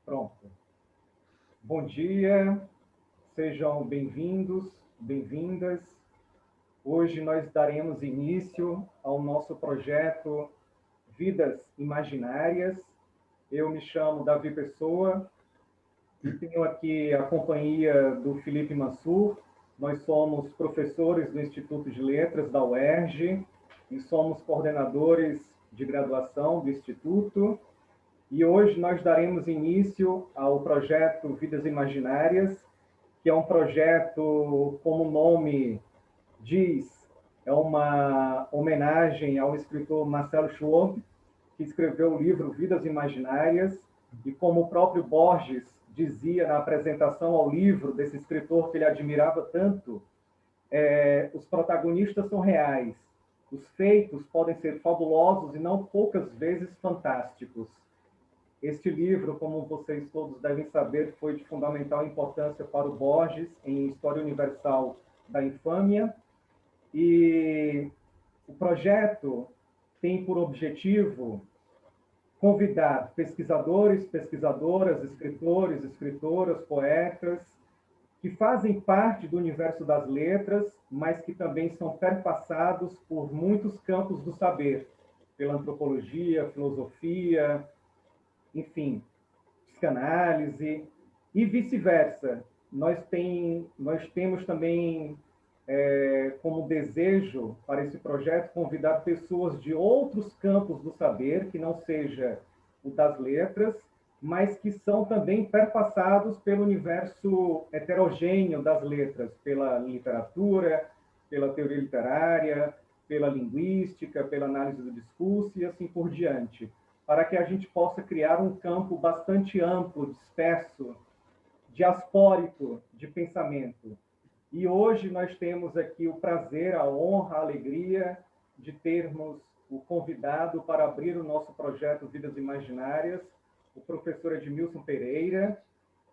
Pronto. Bom dia, sejam bem-vindos, bem-vindas. Hoje nós daremos início ao nosso projeto Vidas Imaginárias. Eu me chamo Davi Pessoa e tenho aqui a companhia do Felipe Mansur. Nós somos professores do Instituto de Letras da UERJ e somos coordenadores de graduação do Instituto. E hoje nós daremos início ao projeto Vidas Imaginárias, que é um projeto, como o nome diz, é uma homenagem ao escritor Marcelo Schwab, que escreveu o livro Vidas Imaginárias, e como o próprio Borges dizia na apresentação ao livro desse escritor que ele admirava tanto, os protagonistas são reais, os feitos podem ser fabulosos e não poucas vezes fantásticos. Este livro, como vocês todos devem saber, foi de fundamental importância para o Borges em História Universal da Infâmia. E o projeto tem por objetivo convidar pesquisadores, pesquisadoras, escritores, escritoras, poetas, que fazem parte do universo das letras, mas que também são perpassados por muitos campos do saber, pela antropologia, filosofia, enfim, psicanálise e vice-versa. Nós temos também como desejo para esse projeto convidar pessoas de outros campos do saber, que não seja o das letras, mas que são também perpassados pelo universo heterogêneo das letras, pela literatura, pela teoria literária, pela linguística, pela análise do discurso e assim por diante, para que a gente possa criar um campo bastante amplo, disperso, diaspórico de pensamento. E hoje nós temos aqui o prazer, a honra, a alegria de termos o convidado para abrir o nosso projeto Vidas Imaginárias, o professor Edmilson Pereira,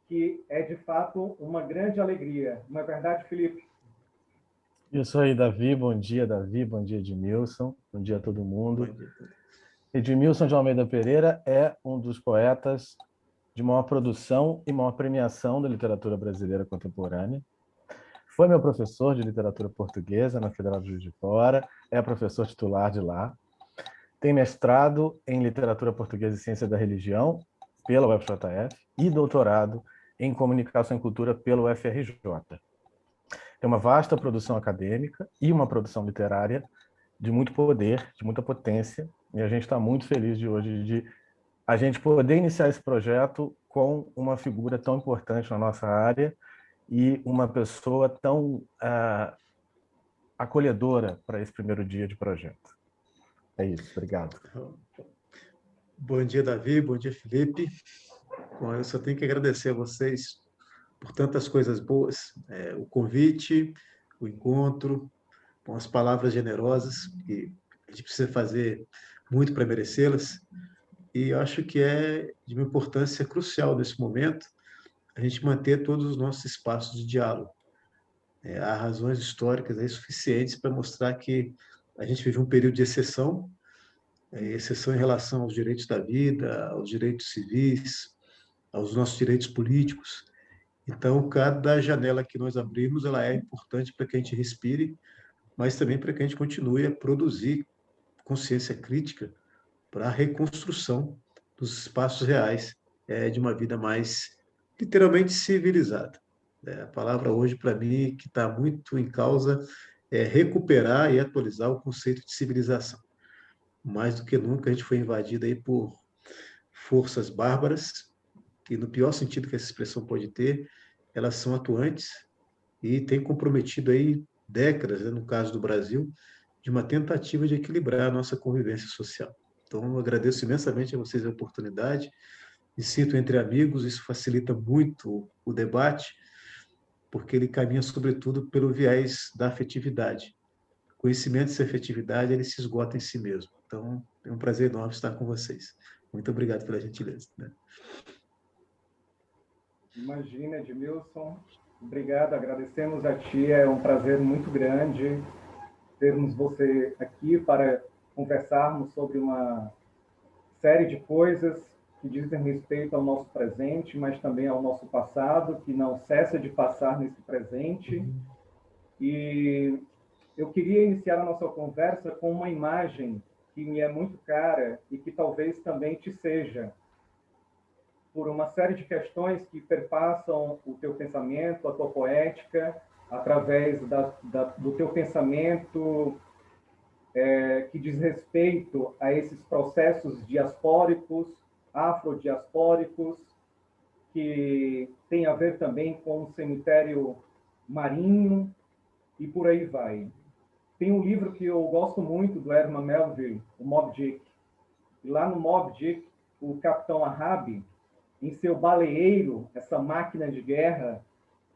que é, de fato, uma grande alegria. Não é verdade, Felipe? Isso aí, Davi. Bom dia, Davi. Bom dia, Edmilson. Bom dia a todo mundo. Bom dia. Edmilson de Almeida Pereira é um dos poetas de maior produção e maior premiação da literatura brasileira contemporânea. Foi meu professor de literatura portuguesa na Federal de Juiz de Fora, é professor titular de lá. Tem mestrado em literatura portuguesa e ciência da religião pela UFJF e doutorado em comunicação e cultura pela UFRJ. Tem uma vasta produção acadêmica e uma produção literária de muito poder, de muita potência, e a gente está muito feliz de hoje de a gente poder iniciar esse projeto com uma figura tão importante na nossa área e uma pessoa tão acolhedora para esse primeiro dia de projeto. É isso, obrigado. Bom dia, Davi, bom dia, Felipe. Bom, eu só tenho que agradecer a vocês por tantas coisas boas, o convite, o encontro, com as palavras generosas, que a gente precisa fazer muito para merecê-las, e eu acho que é de uma importância crucial nesse momento a gente manter todos os nossos espaços de diálogo. Há razões históricas aí suficientes para mostrar que a gente vive um período de exceção, exceção em relação aos direitos da vida, aos direitos civis, aos nossos direitos políticos. Então, cada janela que nós abrimos, ela é importante para que a gente respire, mas também para que a gente continue a produzir consciência crítica para a reconstrução dos espaços reais de uma vida mais literalmente civilizada. A palavra hoje, para mim, que está muito em causa, é recuperar e atualizar o conceito de civilização. Mais do que nunca, a gente foi invadido aí por forças bárbaras, que no pior sentido que essa expressão pode ter, elas são atuantes e têm comprometido aí décadas, no caso do Brasil, de uma tentativa de equilibrar a nossa convivência social. Então, eu agradeço imensamente a vocês a oportunidade, me sinto entre amigos, isso facilita muito o debate, porque ele caminha, sobretudo, pelo viés da afetividade. Conhecimento e afetividade, ele se esgota em si mesmo. Então, é um prazer enorme estar com vocês. Muito obrigado pela gentileza. Imagina, Edmilson. Obrigado, agradecemos a ti. É um prazer muito grande termos você aqui para conversarmos sobre uma série de coisas que dizem respeito ao nosso presente, mas também ao nosso passado, que não cessa de passar nesse presente. E eu queria iniciar a nossa conversa com uma imagem que me é muito cara e que talvez também te seja, por uma série de questões que perpassam o teu pensamento, a tua poética, através do teu pensamento que diz respeito a esses processos diaspóricos, afrodiaspóricos, que tem a ver também com o cemitério marinho, e por aí vai. Tem um livro que eu gosto muito, do Herman Melville, o Moby Dick. E lá no Moby Dick, o capitão Ahab, em seu baleeiro, essa máquina de guerra,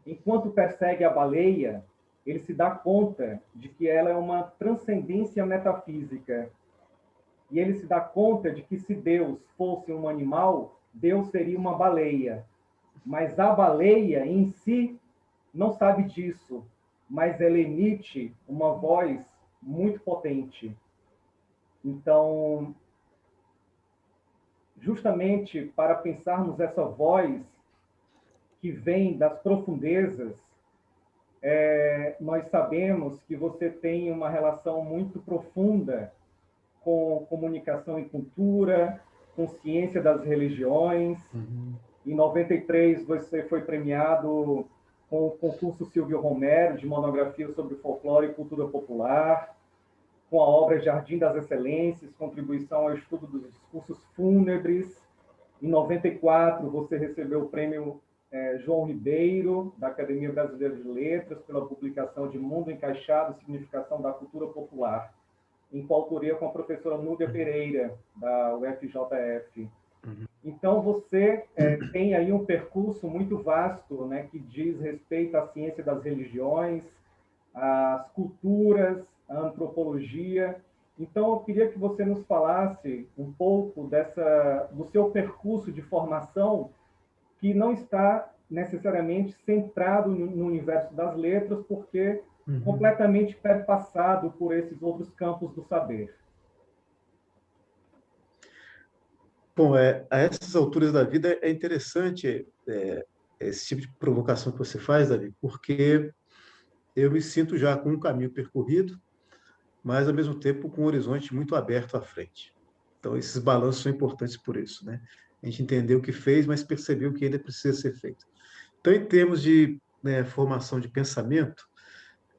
enquanto persegue a baleia, ele se dá conta de que ela é uma transcendência metafísica. E ele se dá conta de que se Deus fosse um animal, Deus seria uma baleia. Mas a baleia em si não sabe disso, mas ela emite uma voz muito potente. Então, justamente para pensarmos essa voz que vem das profundezas, nós sabemos que você tem uma relação muito profunda com comunicação e cultura, com ciência das religiões. Em 93, você foi premiado com o concurso Silvio Romero, de monografia sobre folclore e cultura popular, com a obra Jardim das Excelências, contribuição ao estudo dos discursos fúnebres. Em 94, você recebeu o prêmio João Ribeiro, da Academia Brasileira de Letras, pela publicação de Mundo Encaixado, Significação da Cultura Popular, em coautoria com a professora Núbia Pereira, da UFJF. Então, você tem aí um percurso muito vasto, né, que diz respeito à ciência das religiões, às culturas, à antropologia. Então, eu queria que você nos falasse um pouco do seu percurso de formação, que não está necessariamente centrado no universo das letras, porque completamente perpassado por esses outros campos do saber. Bom, a essas alturas da vida é interessante esse tipo de provocação que você faz, Davi, porque eu me sinto já com um caminho percorrido, mas, ao mesmo tempo, com um horizonte muito aberto à frente. Então, esses balanços são importantes por isso, né? A gente entendeu o que fez, mas percebeu o que ainda precisa ser feito. Então, em termos de formação de pensamento,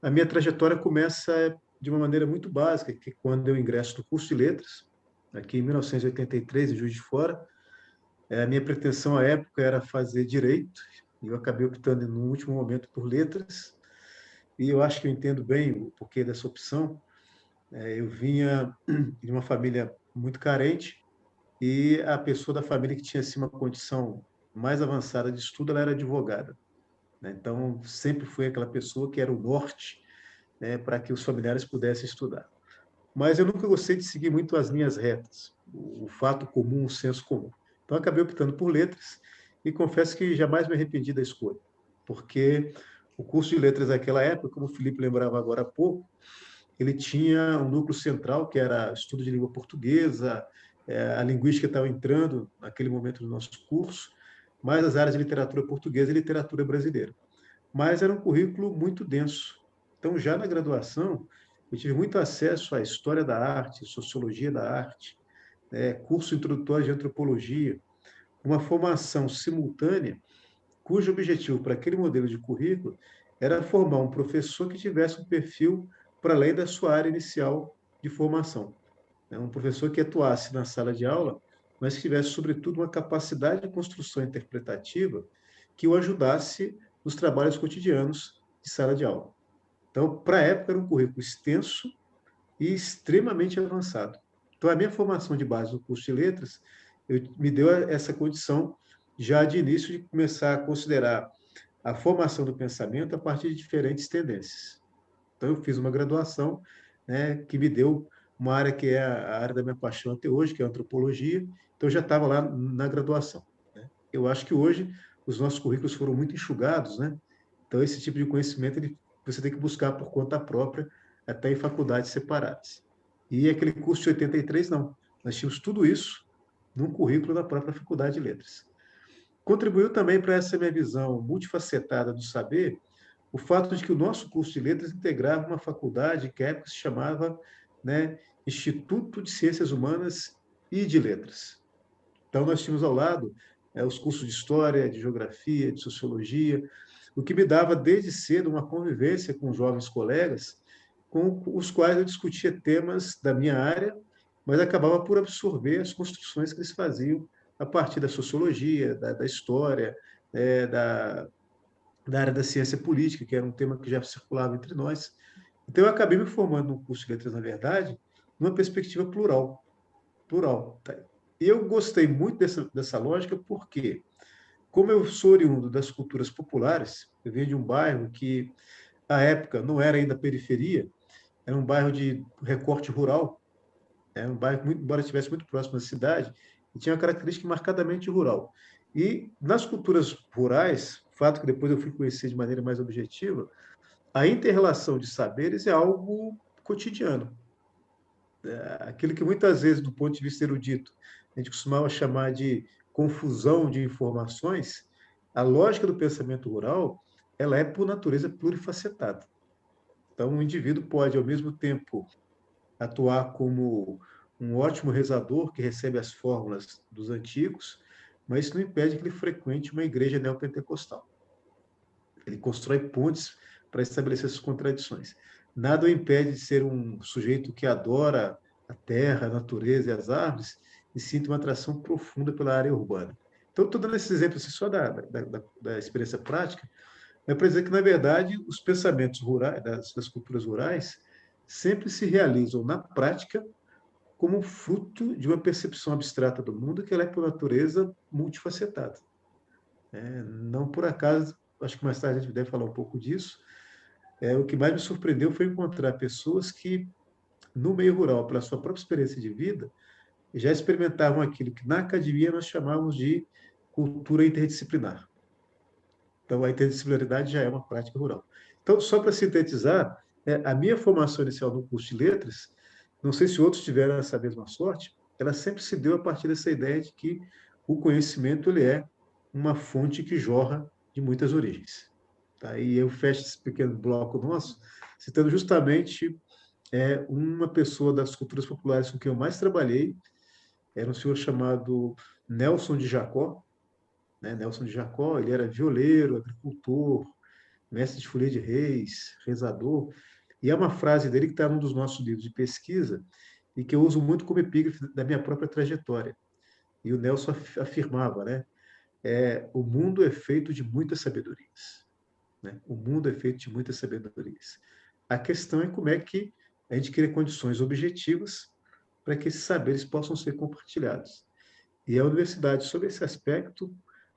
a minha trajetória começa de uma maneira muito básica, que quando eu ingresso no curso de letras, aqui em 1983, em Juiz de Fora, a minha pretensão à época era fazer direito, e eu acabei optando no último momento por letras, e eu acho que eu entendo bem o porquê dessa opção. Eu vinha de uma família muito carente, e a pessoa da família que tinha assim, uma condição mais avançada de estudo, ela era advogada, né? Então, sempre fui aquela pessoa que era o norte, né, para que os familiares pudessem estudar. Mas eu nunca gostei de seguir muito as linhas retas, o fato comum, o senso comum. Então, acabei optando por letras e confesso que jamais me arrependi da escolha, porque o curso de letras naquela época, como o Felipe lembrava agora há pouco, ele tinha um núcleo central, que era estudo de língua portuguesa, a linguística estava entrando naquele momento no nosso curso, mais as áreas de literatura portuguesa e literatura brasileira. Mas era um currículo muito denso. Então, já na graduação, eu tive muito acesso à história da arte, sociologia da arte, curso introdutório de antropologia, uma formação simultânea, cujo objetivo para aquele modelo de currículo era formar um professor que tivesse um perfil para além da sua área inicial de formação. Um professor que atuasse na sala de aula, mas que tivesse, sobretudo, uma capacidade de construção interpretativa que o ajudasse nos trabalhos cotidianos de sala de aula. Então, para a época, era um currículo extenso e extremamente avançado. Então, a minha formação de base no curso de letras me deu essa condição já de início de começar a considerar a formação do pensamento a partir de diferentes tendências. Então, eu fiz uma graduação, né, que me deu uma área que é a área da minha paixão até hoje, que é a antropologia. Então, eu já estava lá na graduação, né? Eu acho que hoje os nossos currículos foram muito enxugados, né? Então, esse tipo de conhecimento você tem que buscar por conta própria, até em faculdades separadas. E aquele curso de 83, não. Nós tínhamos tudo isso num currículo da própria Faculdade de Letras. Contribuiu também para essa minha visão multifacetada do saber o fato de que o nosso curso de letras integrava uma faculdade que à época se chamava, né, Instituto de Ciências Humanas e de Letras. Então, nós tínhamos ao lado os cursos de História, de Geografia, de Sociologia, o que me dava desde cedo uma convivência com jovens colegas com os quais eu discutia temas da minha área, mas acabava por absorver as construções que eles faziam a partir da sociologia, da história, da área da ciência política, que era um tema que já circulava entre nós. Então, eu acabei me formando no curso de letras, na verdade, numa perspectiva plural. Plural. Tá? E eu gostei muito dessa lógica porque, como eu sou oriundo das culturas populares, eu venho de um bairro que, à época, não era ainda periferia, era um bairro de recorte rural, era um bairro, embora estivesse muito próximo da cidade, e tinha uma característica marcadamente rural. E nas culturas rurais, fato que depois eu fui conhecer de maneira mais objetiva, a inter-relação de saberes é algo cotidiano. Aquilo que muitas vezes, do ponto de vista erudito, a gente costumava chamar de confusão de informações, a lógica do pensamento rural, ela é, por natureza, plurifacetada. Então, um indivíduo pode, ao mesmo tempo, atuar como um ótimo rezador que recebe as fórmulas dos antigos, mas isso não impede que ele frequente uma igreja neopentecostal. Ele constrói pontes para estabelecer essas contradições. Nada o impede de ser um sujeito que adora a terra, a natureza e as árvores e sinta uma atração profunda pela área urbana. Então, estou dando esses exemplos assim, só da experiência prática, é para dizer que, na verdade, os pensamentos rurais, das culturas rurais sempre se realizam na prática como fruto de uma percepção abstrata do mundo que ela é, por natureza, multifacetada. Não por acaso, acho que mais tarde a gente deve falar um pouco disso, o que mais me surpreendeu foi encontrar pessoas que, no meio rural, pela sua própria experiência de vida, já experimentavam aquilo que na academia nós chamamos de cultura interdisciplinar. Então, a interdisciplinaridade já é uma prática rural. Então, só para sintetizar, a minha formação inicial no curso de letras, não sei se outros tiveram essa mesma sorte, ela sempre se deu a partir dessa ideia de que o conhecimento ele é uma fonte que jorra de muitas origens. Tá? E eu fecho esse pequeno bloco nosso citando justamente uma pessoa das culturas populares com quem eu mais trabalhei, era um senhor chamado Nelson de Jacó, né? Nelson de Jacó, ele era violeiro, agricultor, mestre de folia de reis, rezador, e é uma frase dele que está num dos nossos livros de pesquisa e que eu uso muito como epígrafe da minha própria trajetória. E o Nelson afirmava, né? O mundo é feito de muitas sabedorias. Né? O mundo é feito de muitas sabedorias. A questão é como é que a gente cria condições objetivas para que esses saberes possam ser compartilhados. E a universidade, sobre esse aspecto,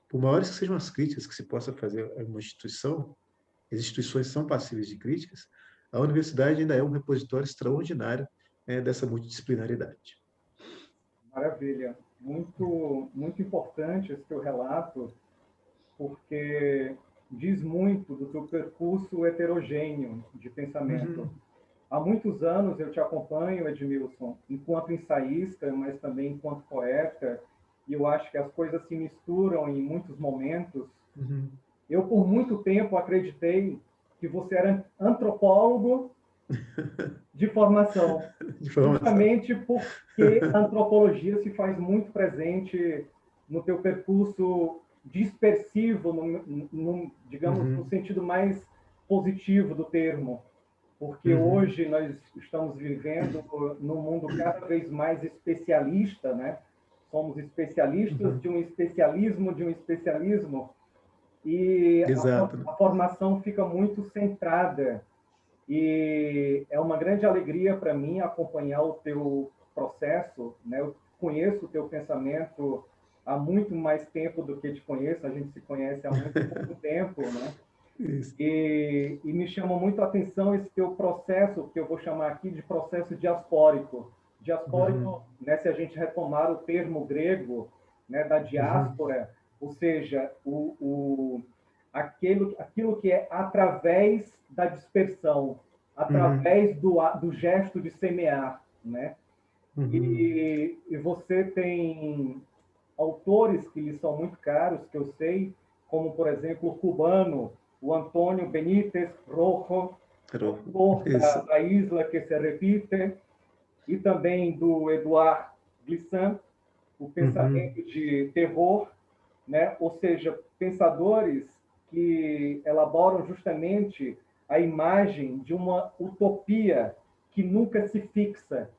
por maiores que sejam as críticas que se possa fazer a uma instituição, as instituições são passíveis de críticas, a universidade ainda é um repositório extraordinário dessa multidisciplinaridade. Maravilha. Muito, muito importante esse teu relato, porque diz muito do teu percurso heterogêneo de pensamento. Há muitos anos eu te acompanho, Edmilson, enquanto ensaísta, mas também enquanto poeta, e eu acho que as coisas se misturam em muitos momentos. Eu, por muito tempo, acreditei que você era antropólogo de formação, justamente porque a antropologia se faz muito presente no teu percurso dispersivo, digamos, no sentido mais positivo do termo, porque hoje nós estamos vivendo num mundo cada vez mais especialista, né? Somos especialistas de um especialismo, e a formação fica muito centrada. E é uma grande alegria para mim acompanhar o teu processo, né? Eu conheço o teu pensamento há muito mais tempo do que te conheço, a gente se conhece há muito pouco tempo, né? E me chama muito a atenção esse teu processo, que eu vou chamar aqui de processo diaspórico. Diaspórico, né, se a gente retomar o termo grego, né, da diáspora, ou seja, aquilo que é através da dispersão, através do gesto de semear, né? E você tem autores que lhe são muito caros, que eu sei, como, por exemplo, o cubano, o Antônio Benítez Rojo, autor da Isla que se Repite, e também do Edouard Glissant, o pensamento de terror, né? Ou seja, pensadores que elaboram justamente a imagem de uma utopia que nunca se fixa,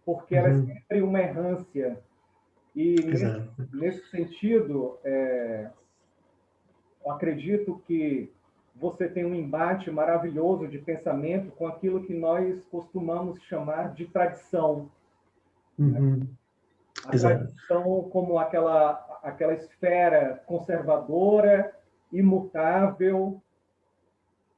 porque ela é sempre uma errância. E nesse sentido, eu acredito que você tem um embate maravilhoso de pensamento com aquilo que nós costumamos chamar de tradição. Né? A tradição como aquela esfera conservadora, imutável,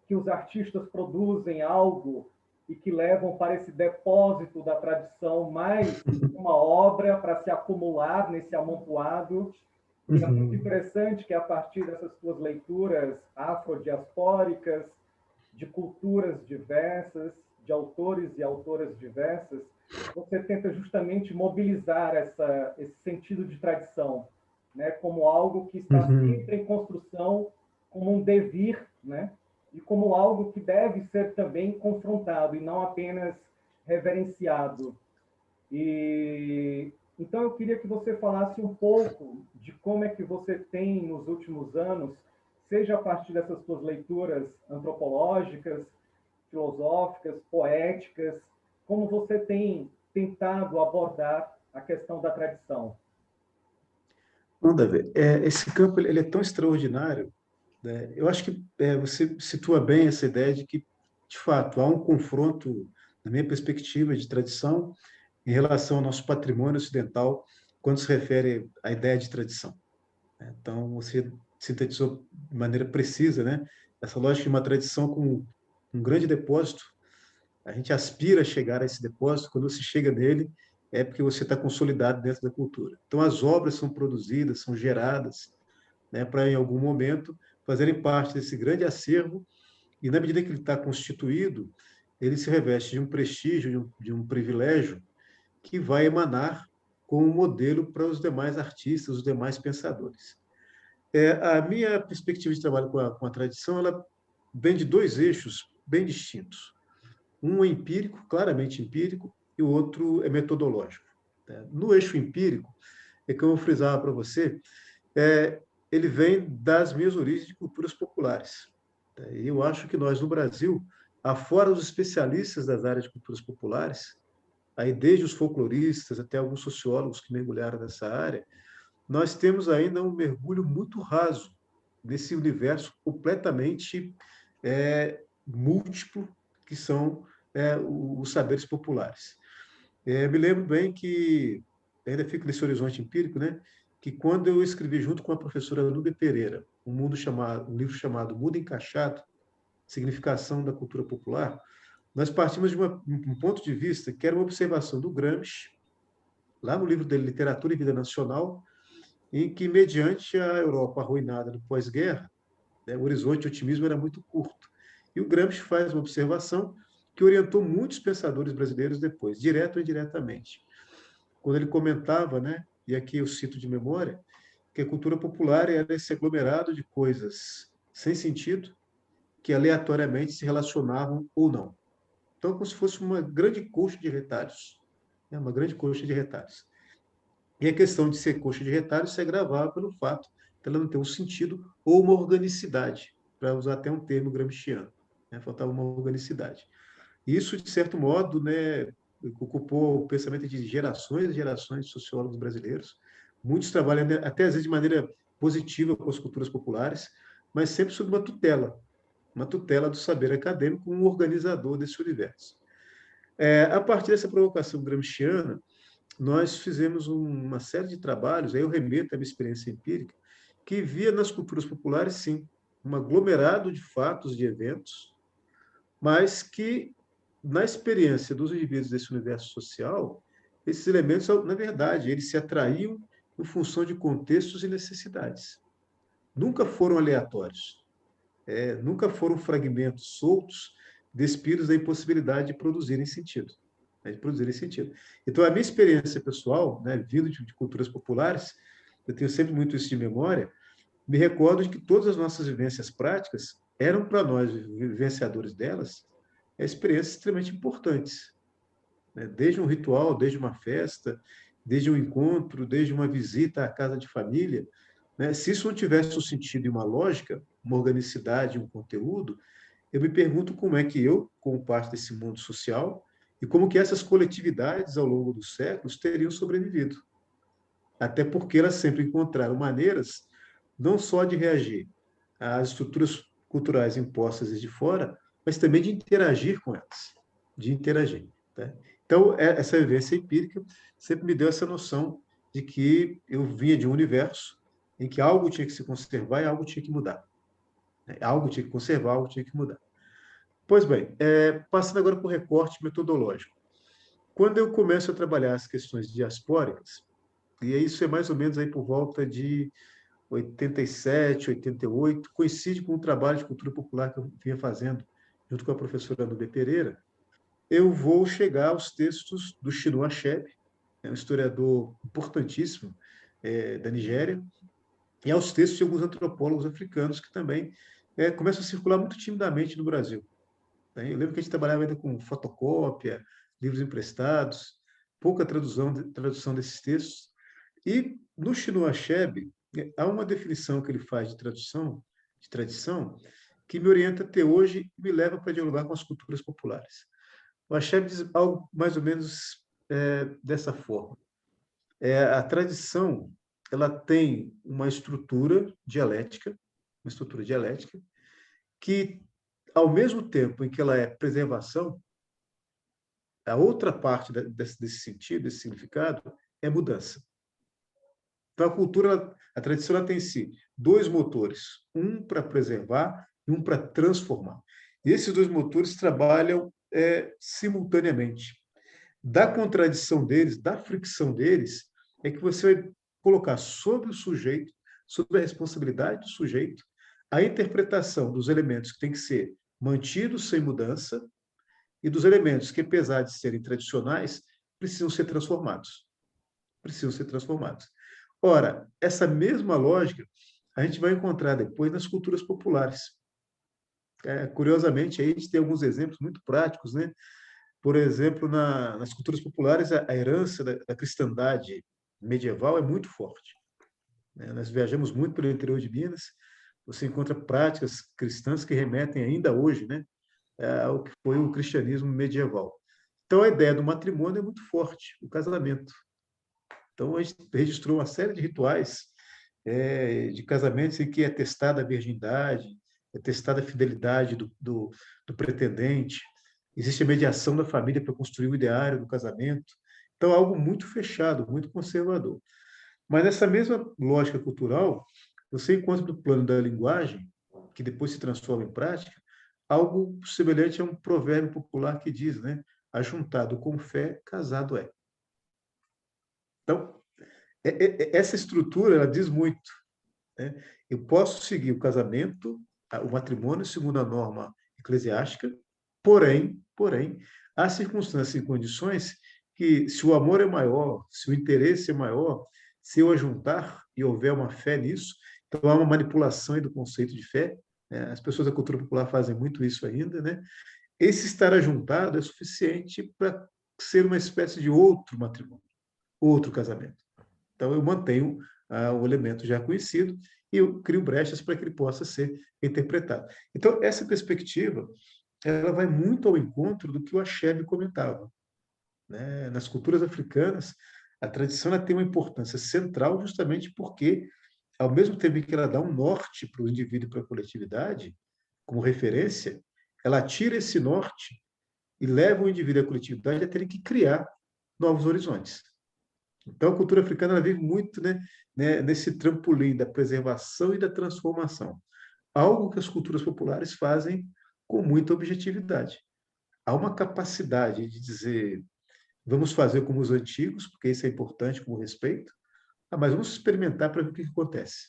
que os artistas produzem algo e que levam para esse depósito da tradição mais uma obra para se acumular nesse amontoado. E é muito interessante que, a partir dessas suas leituras afrodiaspóricas, de culturas diversas, de autores e autoras diversas, você tenta justamente mobilizar esse sentido de tradição, né, como algo que está sempre em construção, como um devir, né, e como algo que deve ser também confrontado e não apenas reverenciado. E então eu queria que você falasse um pouco de como é que você tem, nos últimos anos, seja a partir dessas suas leituras antropológicas, filosóficas, poéticas, como você tem tentado abordar a questão da tradição. Bom, Davi, esse campo ele é tão extraordinário, né? Eu acho que você situa bem essa ideia de que, de fato, há um confronto, na minha perspectiva, de tradição em relação ao nosso patrimônio ocidental quando se refere à ideia de tradição. Então, você sintetizou de maneira precisa, né? Essa lógica de uma tradição com um grande depósito. A gente aspira a chegar a esse depósito, quando você chega nele, é porque você está consolidado dentro da cultura. Então, as obras são produzidas, são geradas, né, para, em algum momento, fazerem parte desse grande acervo, e, na medida que ele está constituído, ele se reveste de um prestígio, de um privilégio, que vai emanar como um modelo para os demais artistas, os demais pensadores. A minha perspectiva de trabalho com a tradição, ela vem de dois eixos bem distintos. Um é empírico, claramente empírico, e o outro é metodológico. No eixo empírico, é que eu vou frisar para você, ele vem das minhas origens de culturas populares. E eu acho que nós, no Brasil, afora os especialistas das áreas de culturas populares, aí desde os folcloristas até alguns sociólogos que mergulharam nessa área, nós temos ainda um mergulho muito raso nesse universo completamente múltiplo que são os saberes populares. Me lembro bem que, ainda fico nesse horizonte empírico, né, que quando eu escrevi junto com a professora Nubia Pereira um livro chamado Mundo Encaixado, Significação da Cultura Popular, nós partimos de um ponto de vista que era uma observação do Gramsci, lá no livro dele, Literatura e Vida Nacional, em que, mediante a Europa arruinada no pós-guerra, o horizonte de otimismo era muito curto. E o Gramsci faz uma observação que orientou muitos pensadores brasileiros depois, direto ou indiretamente. Quando ele comentava, né, e aqui eu cito de memória, que a cultura popular era esse aglomerado de coisas sem sentido que aleatoriamente se relacionavam ou não. Então, como se fosse uma grande coxa de retalhos. Uma grande coxa de retalhos. E a questão de ser coxa de retalhos se agravava pelo fato de ela não ter um sentido ou uma organicidade, para usar até um termo gramsciano. Faltava uma organicidade. Isso, de certo modo, né, ocupou o pensamento de gerações e gerações de sociólogos brasileiros. Muitos trabalham, até às vezes, de maneira positiva com as culturas populares, mas sempre sob uma tutela do saber acadêmico, um organizador desse universo. A partir dessa provocação gramsciana, nós fizemos uma série de trabalhos, aí eu remeto à minha experiência empírica, que via nas culturas populares, sim, um aglomerado de fatos, de eventos, mas que, na experiência dos indivíduos desse universo social, esses elementos, na verdade, eles se atraíam em função de contextos e necessidades. Nunca foram aleatórios. Nunca foram fragmentos soltos, despidos da impossibilidade de produzirem sentido. Então, a minha experiência pessoal, né, vindo de culturas populares, eu tenho sempre muito isso de memória, me recordo de que todas as nossas vivências práticas eram para nós, vivenciadores delas, experiências extremamente importantes, né? Desde um ritual, desde uma festa, desde um encontro, desde uma visita à casa de família, né? Se isso não tivesse um sentido e uma lógica, uma organicidade, um conteúdo, eu me pergunto como é que eu, como parte desse mundo social, e como que essas coletividades, ao longo dos séculos, teriam sobrevivido. Até porque elas sempre encontraram maneiras não só de reagir às estruturas culturais impostas de fora, mas também de interagir com elas, de interagir. Tá? Então, essa vivência empírica sempre me deu essa noção de que eu vinha de um universo em que algo tinha que se conservar e algo tinha que mudar. Algo tinha que conservar, algo tinha que mudar. Pois bem, passando agora para o recorte metodológico. Quando eu começo a trabalhar as questões diaspóricas, e isso é mais ou menos aí por volta de 87, 88, coincide com o trabalho de cultura popular que eu vinha fazendo junto com a professora Nubia Pereira, eu vou chegar aos textos do Chinua Achebe, um historiador importantíssimo da Nigéria, e aos textos de alguns antropólogos africanos que também começam a circular muito timidamente no Brasil. Eu lembro que a gente trabalhava ainda com fotocópia, livros emprestados, pouca tradução desses textos. E no Chinua Achebe, há uma definição que ele faz de tradução, de tradição, que me orienta até hoje e me leva para dialogar com as culturas populares. O Achebe diz algo mais ou menos dessa forma. A tradição, ela tem uma estrutura dialética, que, ao mesmo tempo em que ela é preservação, a outra parte desse sentido, desse significado, é mudança. Então, a cultura, a tradição, ela tem em si dois motores, um para preservar e um para transformar. E esses dois motores trabalham simultaneamente. Da contradição deles, da fricção deles, é que você vai colocar sobre o sujeito, sobre a responsabilidade do sujeito, a interpretação dos elementos que têm que ser mantidos sem mudança e dos elementos que, apesar de serem tradicionais, precisam ser transformados. Precisam ser transformados. Ora, essa mesma lógica a gente vai encontrar depois nas culturas populares. Curiosamente, aí a gente tem alguns exemplos muito práticos, né? Por exemplo, nas culturas populares, a herança da cristandade medieval é muito forte, né? Nós viajamos muito pelo interior de Minas, você encontra práticas cristãs que remetem ainda hoje, né, ao que foi o cristianismo medieval. Então, a ideia do matrimônio é muito forte, o casamento. Então, a gente registrou uma série de rituais de casamentos em que é testada a virgindade, é testada a fidelidade do pretendente, existe a mediação da família para construir o ideário do casamento. Então, é algo muito fechado, muito conservador. Mas nessa mesma lógica cultural, você encontra no plano da linguagem, que depois se transforma em prática, algo semelhante a um provérbio popular que diz, né? Ajuntado com fé, casado é. Então, essa estrutura, ela diz muito, né? Eu posso seguir o casamento, o matrimônio, segundo a norma eclesiástica, porém, há circunstâncias e condições que, se o amor é maior, se o interesse é maior, se eu ajuntar e houver uma fé nisso, então há uma manipulação do conceito de fé, né? As pessoas da cultura popular fazem muito isso ainda, né? Esse estar ajuntado é suficiente para ser uma espécie de outro matrimônio, outro casamento. Então, eu mantenho o elemento já conhecido e eu crio brechas para que ele possa ser interpretado. Então, essa perspectiva, ela vai muito ao encontro do que o Achebe comentava, né? Nas culturas africanas, a tradição ela tem uma importância central justamente porque, ao mesmo tempo que ela dá um norte para o indivíduo e para a coletividade, como referência, ela tira esse norte e leva o indivíduo e a coletividade a terem que criar novos horizontes. Então, a cultura africana ela vive muito, né, nesse trampolim da preservação e da transformação. Algo que as culturas populares fazem com muita objetividade. Há uma capacidade de dizer, vamos fazer como os antigos, porque isso é importante como respeito, mas vamos experimentar para ver o que acontece.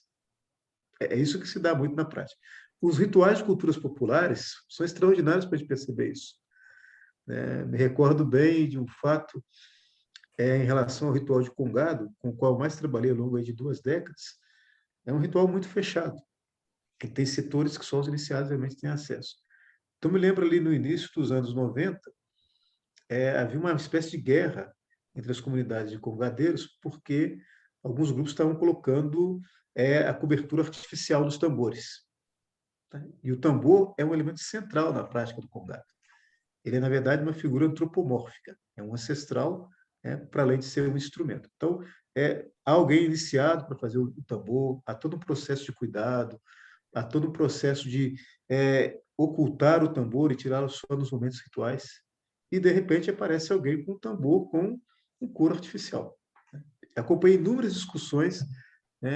É isso que se dá muito na prática. Os rituais de culturas populares são extraordinários para a gente perceber isso. Me recordo bem de um fato em relação ao ritual de congado, com o qual eu mais trabalhei ao longo aí de 2 décadas, é um ritual muito fechado, que tem setores que só os iniciados realmente têm acesso. Então, me lembro ali no início dos anos 90, havia uma espécie de guerra entre as comunidades de congadeiros, porque alguns grupos estavam colocando a cobertura artificial dos tambores. Tá? E o tambor é um elemento central na prática do congado. Ele é, na verdade, uma figura antropomórfica, é um ancestral, para além de ser um instrumento. Então, há alguém iniciado para fazer o tambor, há todo um processo de cuidado, há todo um processo de ocultar o tambor e tirá-lo só nos momentos rituais. E, de repente, aparece alguém com um tambor com um couro artificial. Acompanhei inúmeras discussões,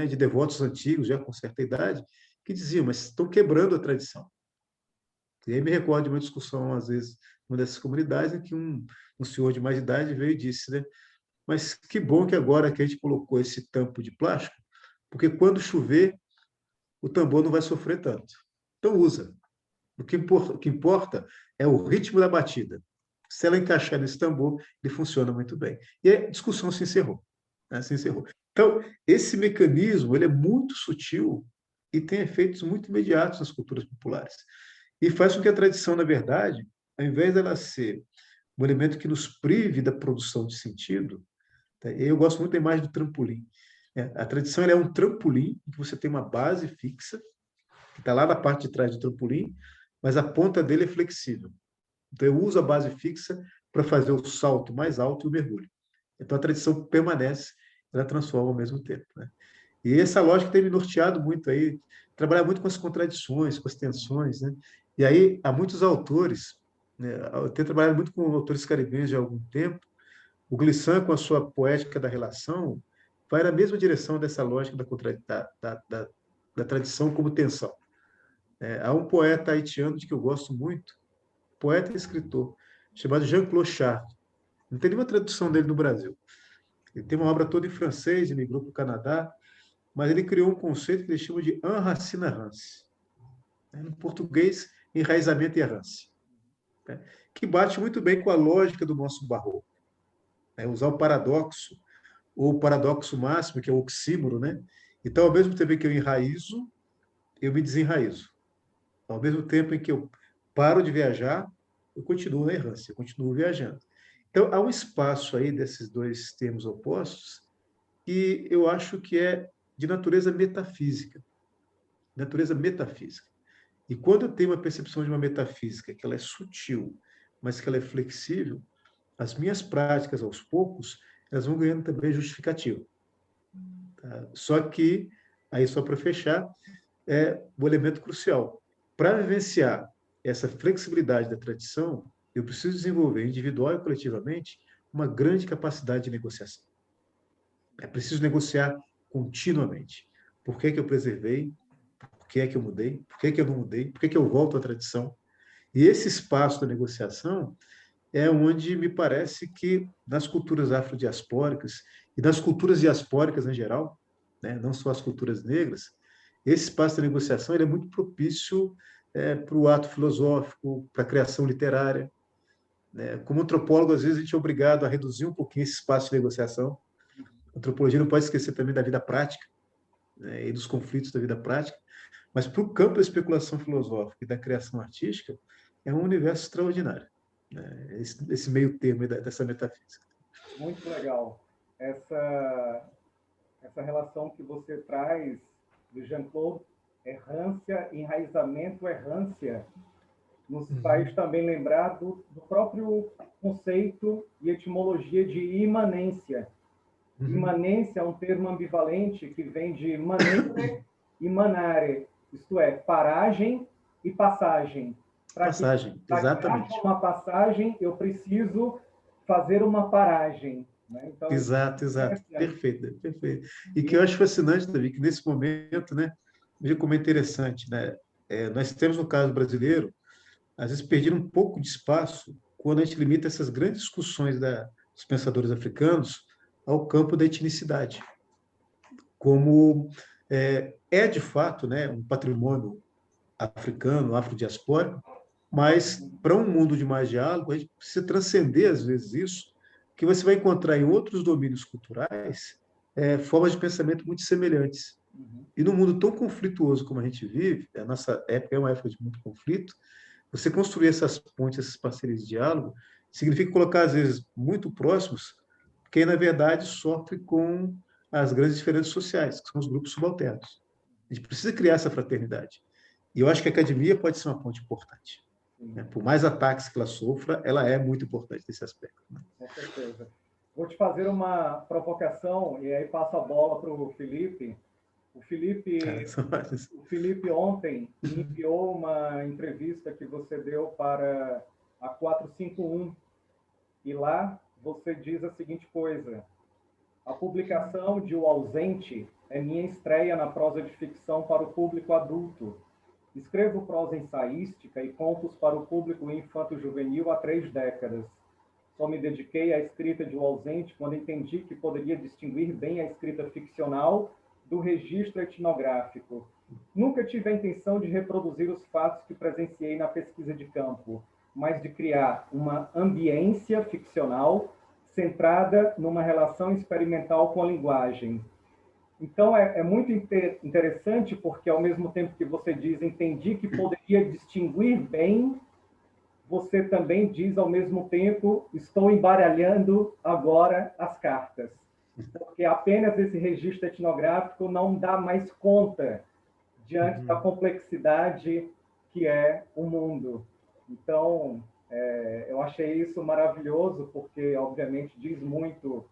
de devotos antigos, já com certa idade, que diziam, mas estão quebrando a tradição. E aí me recordo de uma discussão, às vezes, numa dessas comunidades, em que um senhor de mais idade veio e disse, né, mas que bom que agora que a gente colocou esse tampo de plástico, porque quando chover, o tambor não vai sofrer tanto. Então usa. O que importa é o ritmo da batida. Se ela encaixar nesse tambor, ele funciona muito bem. E a discussão se encerrou. Né? Se encerrou. Então, esse mecanismo ele é muito sutil e tem efeitos muito imediatos nas culturas populares. E faz com que a tradição, na verdade, ao invés dela ser um elemento que nos prive da produção de sentido, tá? Eu gosto muito da imagem do trampolim. A tradição ela é um trampolim em que você tem uma base fixa, que está lá na parte de trás do trampolim, mas a ponta dele é flexível. Então, eu uso a base fixa para fazer o salto mais alto e o mergulho. Então, a tradição permanece, ela transforma ao mesmo tempo. Né? E essa lógica tem me norteado muito aí, trabalhar muito com as contradições, com as tensões. Né? E aí, há muitos autores, né? Eu tenho trabalhado muito com autores caribenhos já há algum tempo. O Glissant, com a sua poética da relação, vai na mesma direção dessa lógica da tradição como tensão. Há um poeta haitiano de que eu gosto muito, poeta e escritor, chamado Jean-Claude Chartres. Não tem nenhuma tradução dele no Brasil. Ele tem uma obra toda em francês, ele migrou para o Canadá, mas ele criou um conceito que ele chama de enracinarance. No português, enraizamento e errância. Que bate muito bem com a lógica do nosso barroco. Usar o paradoxo, ou o paradoxo máximo, que é o oxímoro, né? Então, ao mesmo tempo em que eu enraizo, eu me desenraizo. Ao mesmo tempo em que eu paro de viajar, eu continuo na errância, eu continuo viajando. Então, há um espaço aí desses dois termos opostos que eu acho que é de natureza metafísica. Natureza metafísica. E quando eu tenho uma percepção de uma metafísica que ela é sutil, mas que ela é flexível, as minhas práticas, aos poucos, elas vão ganhando também justificativa. Tá? Só que, aí só para fechar, o elemento crucial. Para vivenciar essa flexibilidade da tradição, eu preciso desenvolver, individual e coletivamente, uma grande capacidade de negociação. É preciso negociar continuamente. Por que eu preservei? Por que eu mudei? Por que eu não mudei? Por que eu volto à tradição? E esse espaço da negociação é onde me parece que nas culturas afrodiaspóricas e nas culturas diaspóricas em geral, né, não só as culturas negras, esse espaço da negociação ele é muito propício para o ato filosófico, para a criação literária. Né? Como antropólogo, às vezes a gente é obrigado a reduzir um pouquinho esse espaço de negociação. A antropologia não pode esquecer também da vida prática, né, e dos conflitos da vida prática, mas para o campo da especulação filosófica e da criação artística, é um universo extraordinário. Esse meio termo dessa metafísica. Muito legal. Essa relação que você traz do Jean-Claude, errância, enraizamento, errância, nos faz também lembrar do próprio conceito e etimologia de imanência. Imanência é um termo ambivalente que vem de manere e manare, isto é, paragem e passagem. Passagem, exatamente. Para uma passagem, eu preciso fazer uma paragem. Né? Então, exato. Perfeito. E que eu acho fascinante, Davi, que nesse momento, né, veja como é interessante, né? Nós temos, no caso brasileiro, às vezes perdido um pouco de espaço quando a gente limita essas grandes discussões dos pensadores africanos ao campo da etnicidade, como de fato, né, um patrimônio africano, afrodiaspórico, mas para um mundo de mais diálogo, a gente precisa transcender, às vezes, isso que você vai encontrar em outros domínios culturais formas de pensamento muito semelhantes. E num mundo tão conflituoso como a gente vive, a nossa época é uma época de muito conflito, você construir essas pontes, essas parcerias de diálogo, significa colocar, às vezes, muito próximos, quem, na verdade, sofre com as grandes diferenças sociais, que são os grupos subalternos. A gente precisa criar essa fraternidade. E eu acho que a academia pode ser uma ponte importante. Né? Por mais ataques que ela sofra, ela é muito importante nesse aspecto. Né? Com certeza. Vou te fazer uma provocação e aí passo a bola para o Felipe. O Felipe ontem me enviou uma entrevista que você deu para a 451 e lá você diz a seguinte coisa: a publicação de O Ausente é minha estreia na prosa de ficção para o público adulto. Escrevo prosa ensaística e contos para o público infanto-juvenil há 3 décadas. Só me dediquei à escrita de O Ausente quando entendi que poderia distinguir bem a escrita ficcional do registro etnográfico. Nunca tive a intenção de reproduzir os fatos que presenciei na pesquisa de campo, mas de criar uma ambiência ficcional centrada numa relação experimental com a linguagem. Então, é muito interessante porque, ao mesmo tempo que você diz, entendi que poderia distinguir bem, você também diz, ao mesmo tempo, estou embaralhando agora as cartas. Porque apenas esse registro etnográfico não dá mais conta diante da complexidade que é o mundo. Então, eu achei isso maravilhoso, porque, obviamente, diz muito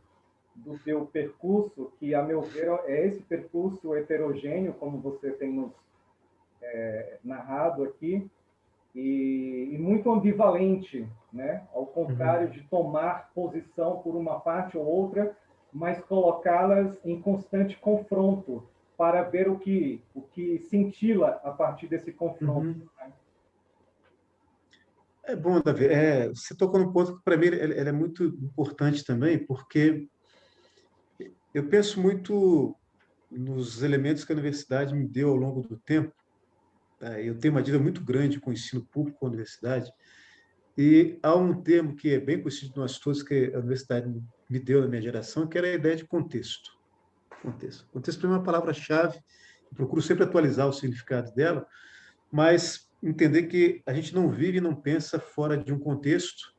do teu percurso, que, a meu ver, é esse percurso heterogêneo, como você tem nos narrado aqui, e muito ambivalente, né? Ao contrário de tomar posição por uma parte ou outra, mas colocá-las em constante confronto para ver o que cintila a partir desse confronto. Né? É bom, Davi. Você tocou num ponto que, para mim, ele é muito importante também, porque eu penso muito nos elementos que a universidade me deu ao longo do tempo. Tá? Eu tenho uma dívida muito grande com o ensino público com a universidade, e há um termo que é bem conhecido de nós todos, que a universidade me deu na minha geração, que era a ideia de contexto. Contexto. Contexto, para mim, é uma palavra-chave. Eu procuro sempre atualizar o significado dela, mas entender que a gente não vive e não pensa fora de um contexto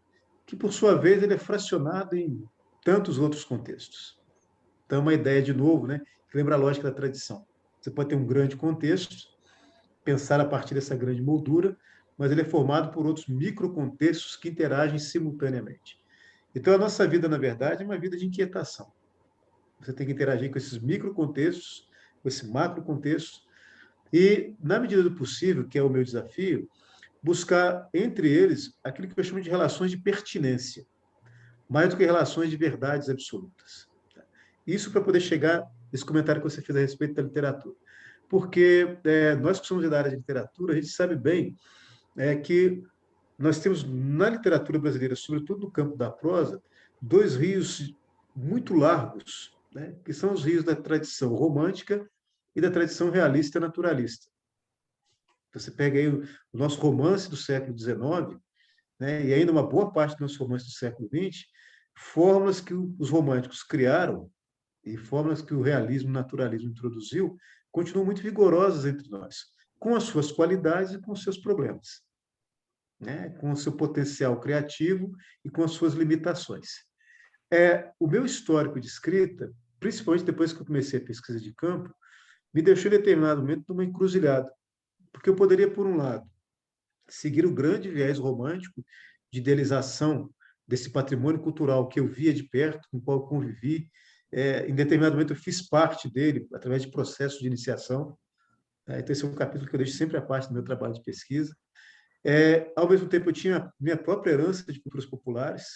que, por sua vez, ele é fracionado em tantos outros contextos. Então, é uma ideia, de novo, né, que lembra a lógica da tradição. Você pode ter um grande contexto, pensar a partir dessa grande moldura, mas ele é formado por outros microcontextos que interagem simultaneamente. Então, a nossa vida, na verdade, é uma vida de inquietação. Você tem que interagir com esses microcontextos, com esse macrocontexto, e, na medida do possível, que é o meu desafio, buscar entre eles aquilo que eu chamo de relações de pertinência, mais do que relações de verdades absolutas. Isso para poder chegar nesse comentário que você fez a respeito da literatura. Porque nós que somos da área de literatura, a gente sabe bem que nós temos na literatura brasileira, sobretudo no campo da prosa, 2 rios muito largos, né, que são os rios da tradição romântica e da tradição realista e naturalista. Você pega aí o nosso romance do século XIX, né, e ainda uma boa parte do nosso romance do século XX, fórmulas que os românticos criaram e fórmulas que o realismo e o naturalismo introduziu, continuam muito vigorosas entre nós, com as suas qualidades e com os seus problemas, né, com o seu potencial criativo e com as suas limitações. O meu histórico de escrita, principalmente depois que eu comecei a pesquisa de campo, me deixou em determinado momento numa encruzilhada, porque eu poderia, por um lado, seguir o grande viés romântico de idealização desse patrimônio cultural que eu via de perto, com o qual eu convivi. Em determinado momento, eu fiz parte dele através de processos de iniciação. Então, esse é um capítulo que eu deixo sempre à parte do meu trabalho de pesquisa. Ao mesmo tempo, eu tinha minha própria herança de culturas populares.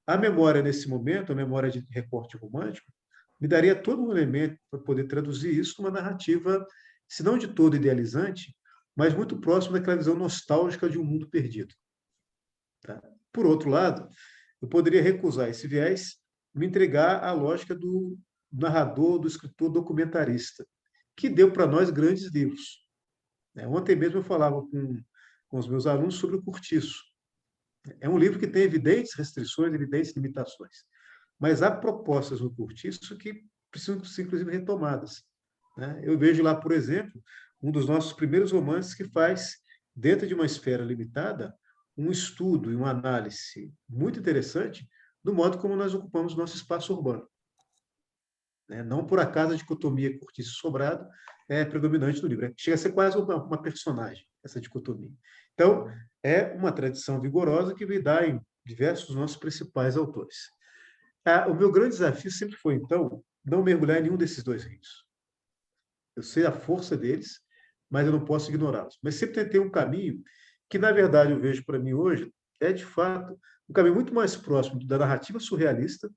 A memória, nesse momento, a memória de recorte romântico, me daria todo um elemento para poder traduzir isso numa narrativa, se não de todo idealizante, mas muito próximo daquela visão nostálgica de um mundo perdido. Tá? Por outro lado, eu poderia recusar esse viés, me entregar à lógica do narrador, do escritor documentarista, que deu para nós grandes livros. Ontem mesmo eu falava com os meus alunos sobre o Cortiço. É um livro que tem evidentes restrições, evidentes limitações, mas há propostas no cortiço que precisam ser, inclusive, retomadas, né? Eu vejo lá, por exemplo, um dos nossos primeiros romances que faz, dentro de uma esfera limitada, um estudo e uma análise muito interessante do modo como nós ocupamos nosso espaço urbano, né? Não por acaso a dicotomia cortiço-sobrado é predominante no livro. Chega a ser quase uma personagem, essa dicotomia. Então, é uma tradição vigorosa que vem dar em diversos dos nossos principais autores. O meu grande desafio sempre foi, então, não mergulhar em nenhum desses dois rios. Eu sei a força deles, mas eu não posso ignorá-los. Mas sempre tentei um caminho que, na verdade, eu vejo para mim hoje, é, de fato, um caminho muito mais próximo da narrativa surrealista,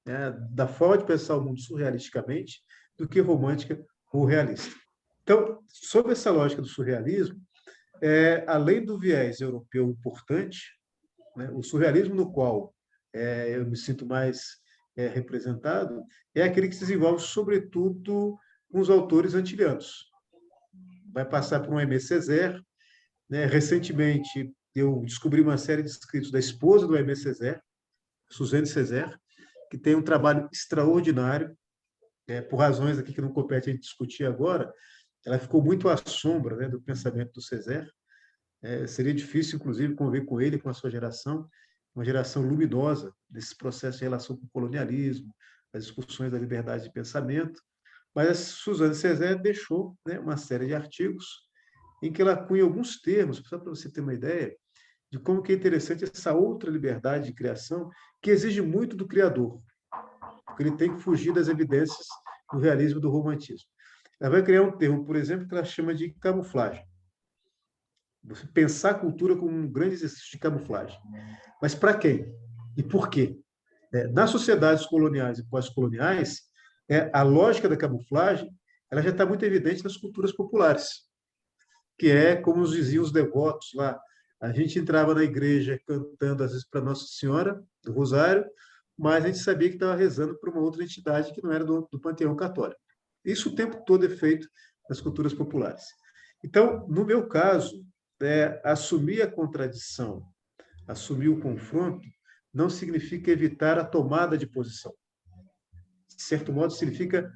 né, da forma de pensar o mundo surrealisticamente, do que romântica ou realista. Então, sob essa lógica do surrealismo, além do viés europeu importante, né, o surrealismo no qual eu me sinto mais representado é aquele que se desenvolve, sobretudo, com os autores antilianos. Vai passar por um Aimé Césaire, né? Recentemente, eu descobri uma série de escritos da esposa do Aimé Césaire, Suzanne Césaire, que tem um trabalho extraordinário, por razões aqui que não compete a gente discutir agora. Ela ficou muito à sombra, né, do pensamento do Césaire. Seria difícil, inclusive, conviver com ele, com a sua geração, uma geração luminosa desse processo de relação com o colonialismo, as discussões da liberdade de pensamento. Mas a Suzanne Césaire deixou, né, uma série de artigos em que ela cunha alguns termos, só para você ter uma ideia, de como que é interessante essa outra liberdade de criação que exige muito do criador, porque ele tem que fugir das evidências do realismo e do romantismo. Ela vai criar um termo, por exemplo, que ela chama de camuflagem. Você pensar a cultura como um grande exercício de camuflagem. Mas para quem? E por quê? Nas sociedades coloniais e pós-coloniais, a lógica da camuflagem ela já está muito evidente nas culturas populares, que é como nos diziam os devotos lá. A gente entrava na igreja cantando, às vezes, para Nossa Senhora, do Rosário, mas a gente sabia que estava rezando para uma outra entidade que não era do panteão católico. Isso o tempo todo é feito nas culturas populares. Então, no meu caso, assumir a contradição, assumir o confronto, não significa evitar a tomada de posição. De certo modo, significa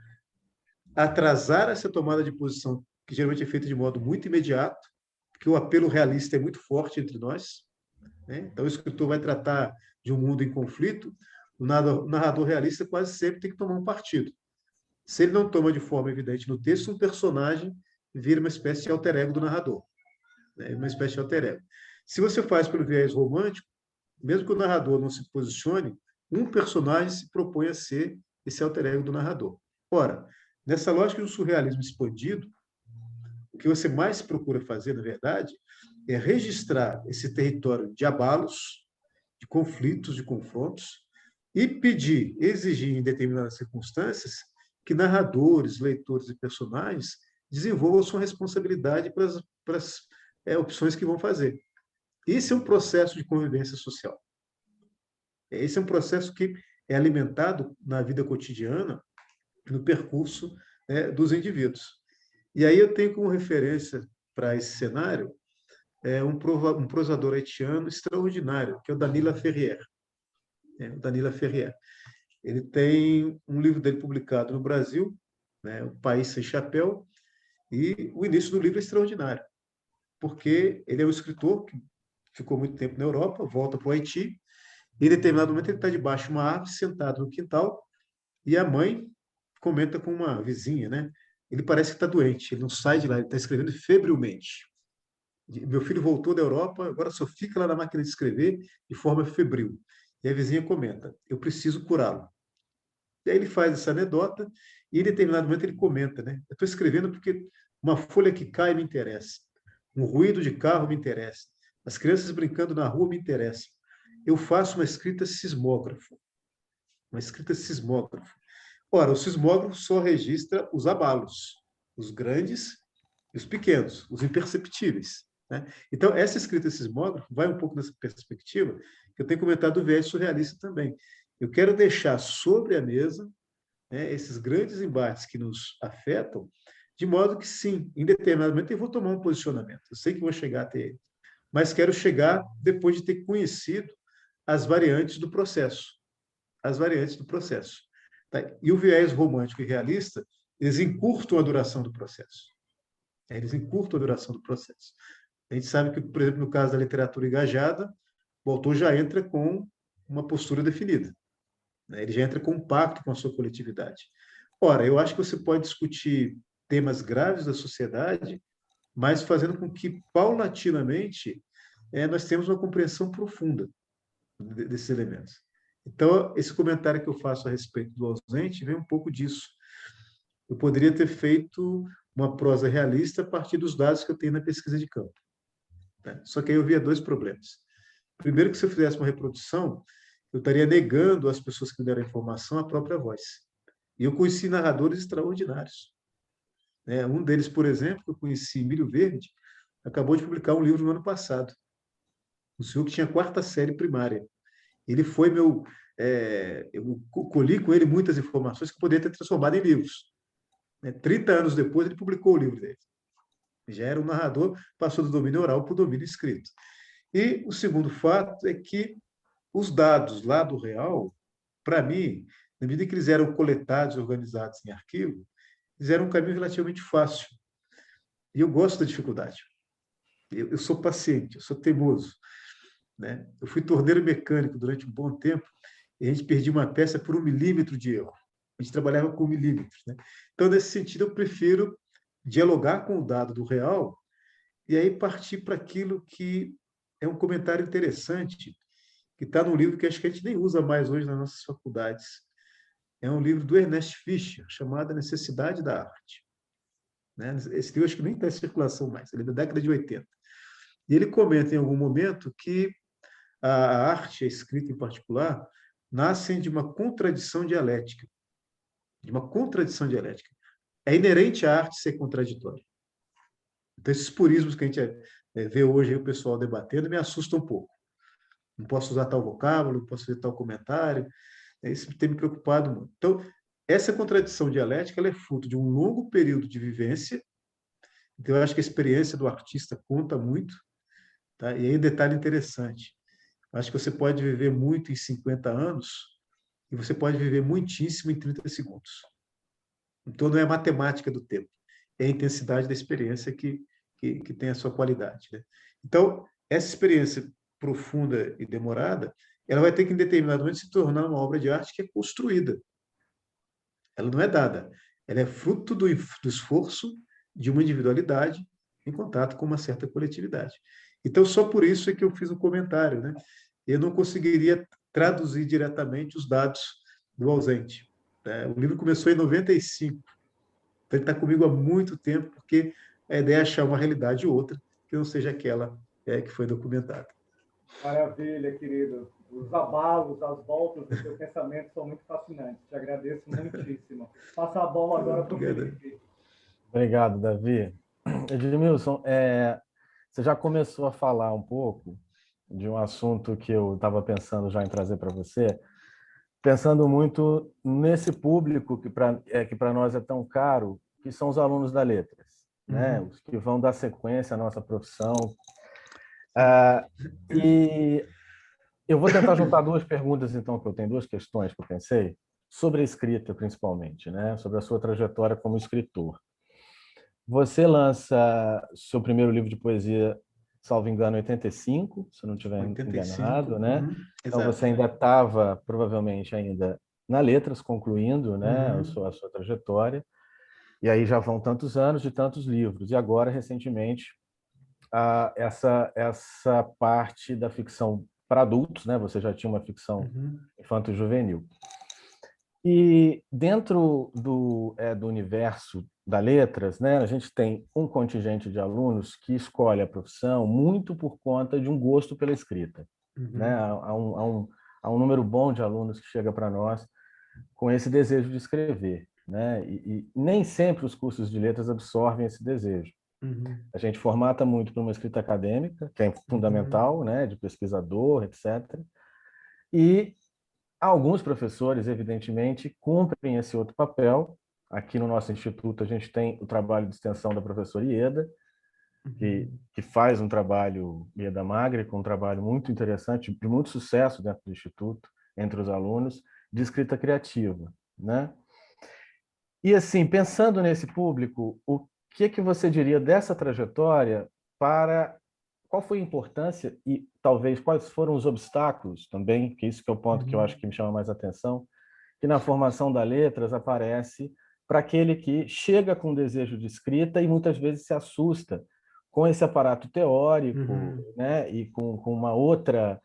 atrasar essa tomada de posição, que geralmente é feita de modo muito imediato, porque o apelo realista é muito forte entre nós, né? Então, o escritor vai tratar de um mundo em conflito, o narrador realista quase sempre tem que tomar um partido. Se ele não toma de forma evidente no texto, um personagem vira uma espécie de alter ego do narrador, né? Uma espécie de alter ego. Se você faz pelo viés romântico, mesmo que o narrador não se posicione, um personagem se propõe a ser esse alter ego do narrador. Ora, nessa lógica do surrealismo expandido, o que você mais procura fazer, na verdade, é registrar esse território de abalos, de conflitos, de confrontos, e pedir, exigir em determinadas circunstâncias, que narradores, leitores e personagens desenvolvam sua responsabilidade para as opções que vão fazer. Esse é um processo de convivência social. Esse é um processo que é alimentado na vida cotidiana, no percurso, né, dos indivíduos. E aí eu tenho como referência para esse cenário um prosador haitiano extraordinário, que é o Danila Ferrier. O Danila Ferrier. Ele tem um livro dele publicado no Brasil, né, O País Sem Chapéu, e o início do livro é extraordinário, porque ele é um escritor que ficou muito tempo na Europa, volta para o Haiti, e em determinado momento ele está debaixo de uma árvore, sentado no quintal, e a mãe comenta com uma vizinha, né? Ele parece que está doente, ele não sai de lá, ele está escrevendo febrilmente. Meu filho voltou da Europa, agora só fica lá na máquina de escrever de forma febril. E a vizinha comenta, eu preciso curá-lo. E aí ele faz essa anedota e em determinado momento ele comenta, né? Eu estou escrevendo porque uma folha que cai me interessa, um ruído de carro me interessa, as crianças brincando na rua me interessam. Eu faço uma escrita sismógrafo. Uma escrita sismógrafo. Ora, o sismógrafo só registra os abalos, os grandes e os pequenos, os imperceptíveis, né? Então, essa escrita sismógrafo vai um pouco nessa perspectiva, que eu tenho comentado do viés surrealista também. Eu quero deixar sobre a mesa, né, esses grandes embates que nos afetam, de modo que, sim, em determinado momento eu vou tomar um posicionamento. Eu sei que vou chegar até ele, mas quero chegar depois de ter conhecido as variantes do processo. as variantes do processo. Tá? E o viés romântico e realista, eles encurtam a duração do processo. Eles encurtam a duração do processo. A gente sabe que, por exemplo, no caso da literatura engajada, o autor já entra com uma postura definida, né? Ele já entra com um pacto com a sua coletividade. Ora, eu acho que você pode discutir temas graves da sociedade, mas fazendo com que, paulatinamente, nós temos uma compreensão profunda desses elementos. Então, esse comentário que eu faço a respeito do ausente vem um pouco disso. Eu poderia ter feito uma prosa realista a partir dos dados que eu tenho na pesquisa de campo, né? Só que aí eu via dois problemas. Primeiro, que se eu fizesse uma reprodução, eu estaria negando às pessoas que me deram a informação a própria voz. E eu conheci narradores extraordinários, né? Um deles, por exemplo, que eu conheci, Emílio Verde, acabou de publicar um livro no ano passado. Um senhor que tinha 4ª série primária. Ele foi meu... eu colhi com ele muitas informações que poderia ter transformado em livros. 30 anos depois, ele publicou o livro dele. Já era um narrador, passou do domínio oral para o domínio escrito. E o segundo fato é que os dados lá do real, para mim, na medida que eles eram coletados e organizados em arquivo, eles eram um caminho relativamente fácil. E eu gosto da dificuldade. Eu sou paciente, eu sou teimoso, né? Eu fui torneiro mecânico durante um bom tempo e a gente perdia uma peça por 1 milímetro de erro. A gente trabalhava com milímetros, né? Então, nesse sentido, eu prefiro dialogar com o dado do real e aí partir para aquilo que é um comentário interessante, que está num livro que acho que a gente nem usa mais hoje nas nossas faculdades. É um livro do Ernest Fischer, chamado A Necessidade da Arte, né? Esse livro acho que nem está em circulação mais, ele é da década de 80. E ele comenta em algum momento que a arte, a escrita em particular, nascem de uma contradição dialética. De uma contradição dialética. É inerente à arte ser contraditória. Então, esses purismos que a gente vê hoje aí o pessoal debatendo me assustam um pouco. Não posso usar tal vocábulo, não posso fazer tal comentário. Isso tem me preocupado muito. Então, essa contradição dialética ela é fruto de um longo período de vivência. Então, eu acho que a experiência do artista conta muito. Tá? E aí, um detalhe interessante. Acho que você pode viver muito em 50 anos e você pode viver muitíssimo em 30 segundos. Então, não é a matemática do tempo, é a intensidade da experiência que tem a sua qualidade, né? Então, essa experiência profunda e demorada, ela vai ter que, em determinado momento, se tornar uma obra de arte que é construída. Ela não é dada. Ela é fruto do esforço de uma individualidade em contato com uma certa coletividade. Então, só por isso é que eu fiz um comentário, né? Eu não conseguiria traduzir diretamente os dados do ausente, né? O livro começou em 95. Então, ele está comigo há muito tempo, porque a ideia é achar uma realidade ou outra que não seja aquela que foi documentada. Maravilha, querido. Os abalos, as voltas do seu pensamento são muito fascinantes. Te agradeço muitíssimo. Passa a bola agora para o Felipe. Obrigado, Davi. Edmilson, você já começou a falar um pouco de um assunto que eu estava pensando já em trazer para você, pensando muito nesse público que para nós é tão caro, que são os alunos da Letras, né? Os que vão dar sequência à nossa profissão. E eu vou tentar juntar duas perguntas, então, que eu tenho, duas questões que eu pensei, sobre a escrita, principalmente, né? Sobre a sua trajetória como escritor. Você lança seu primeiro livro de poesia, salvo engano, em 85, se eu não estiver enganado, né? Então exato. você ainda estava, provavelmente, ainda na Letras, concluindo, né, a sua trajetória. E aí já vão tantos anos de tantos livros. E agora, recentemente, essa parte da ficção para adultos, né? Você já tinha uma ficção infanto-juvenil. E dentro do universo da Letras, né, a gente tem um contingente de alunos que escolhe a profissão muito por conta de um gosto pela escrita, né? Há um número bom de alunos que chega para nós com esse desejo de escrever, né? E nem sempre os cursos de letras absorvem esse desejo. A gente formata muito para uma escrita acadêmica, que é fundamental, né, de pesquisador, etc. E alguns professores, evidentemente, cumprem esse outro papel. Aqui no nosso instituto, a gente tem o trabalho de extensão da professora Ieda, que faz um trabalho, Ieda Magre, com um trabalho muito interessante, de muito sucesso dentro do instituto, entre os alunos, de escrita criativa, né? E assim, pensando nesse público, o que você diria dessa trajetória para qual foi a importância e talvez quais foram os obstáculos também, que isso que é o ponto que eu acho que me chama mais atenção, que na formação da letras aparece para aquele que chega com desejo de escrita e muitas vezes se assusta com esse aparato teórico, né, e com uma outra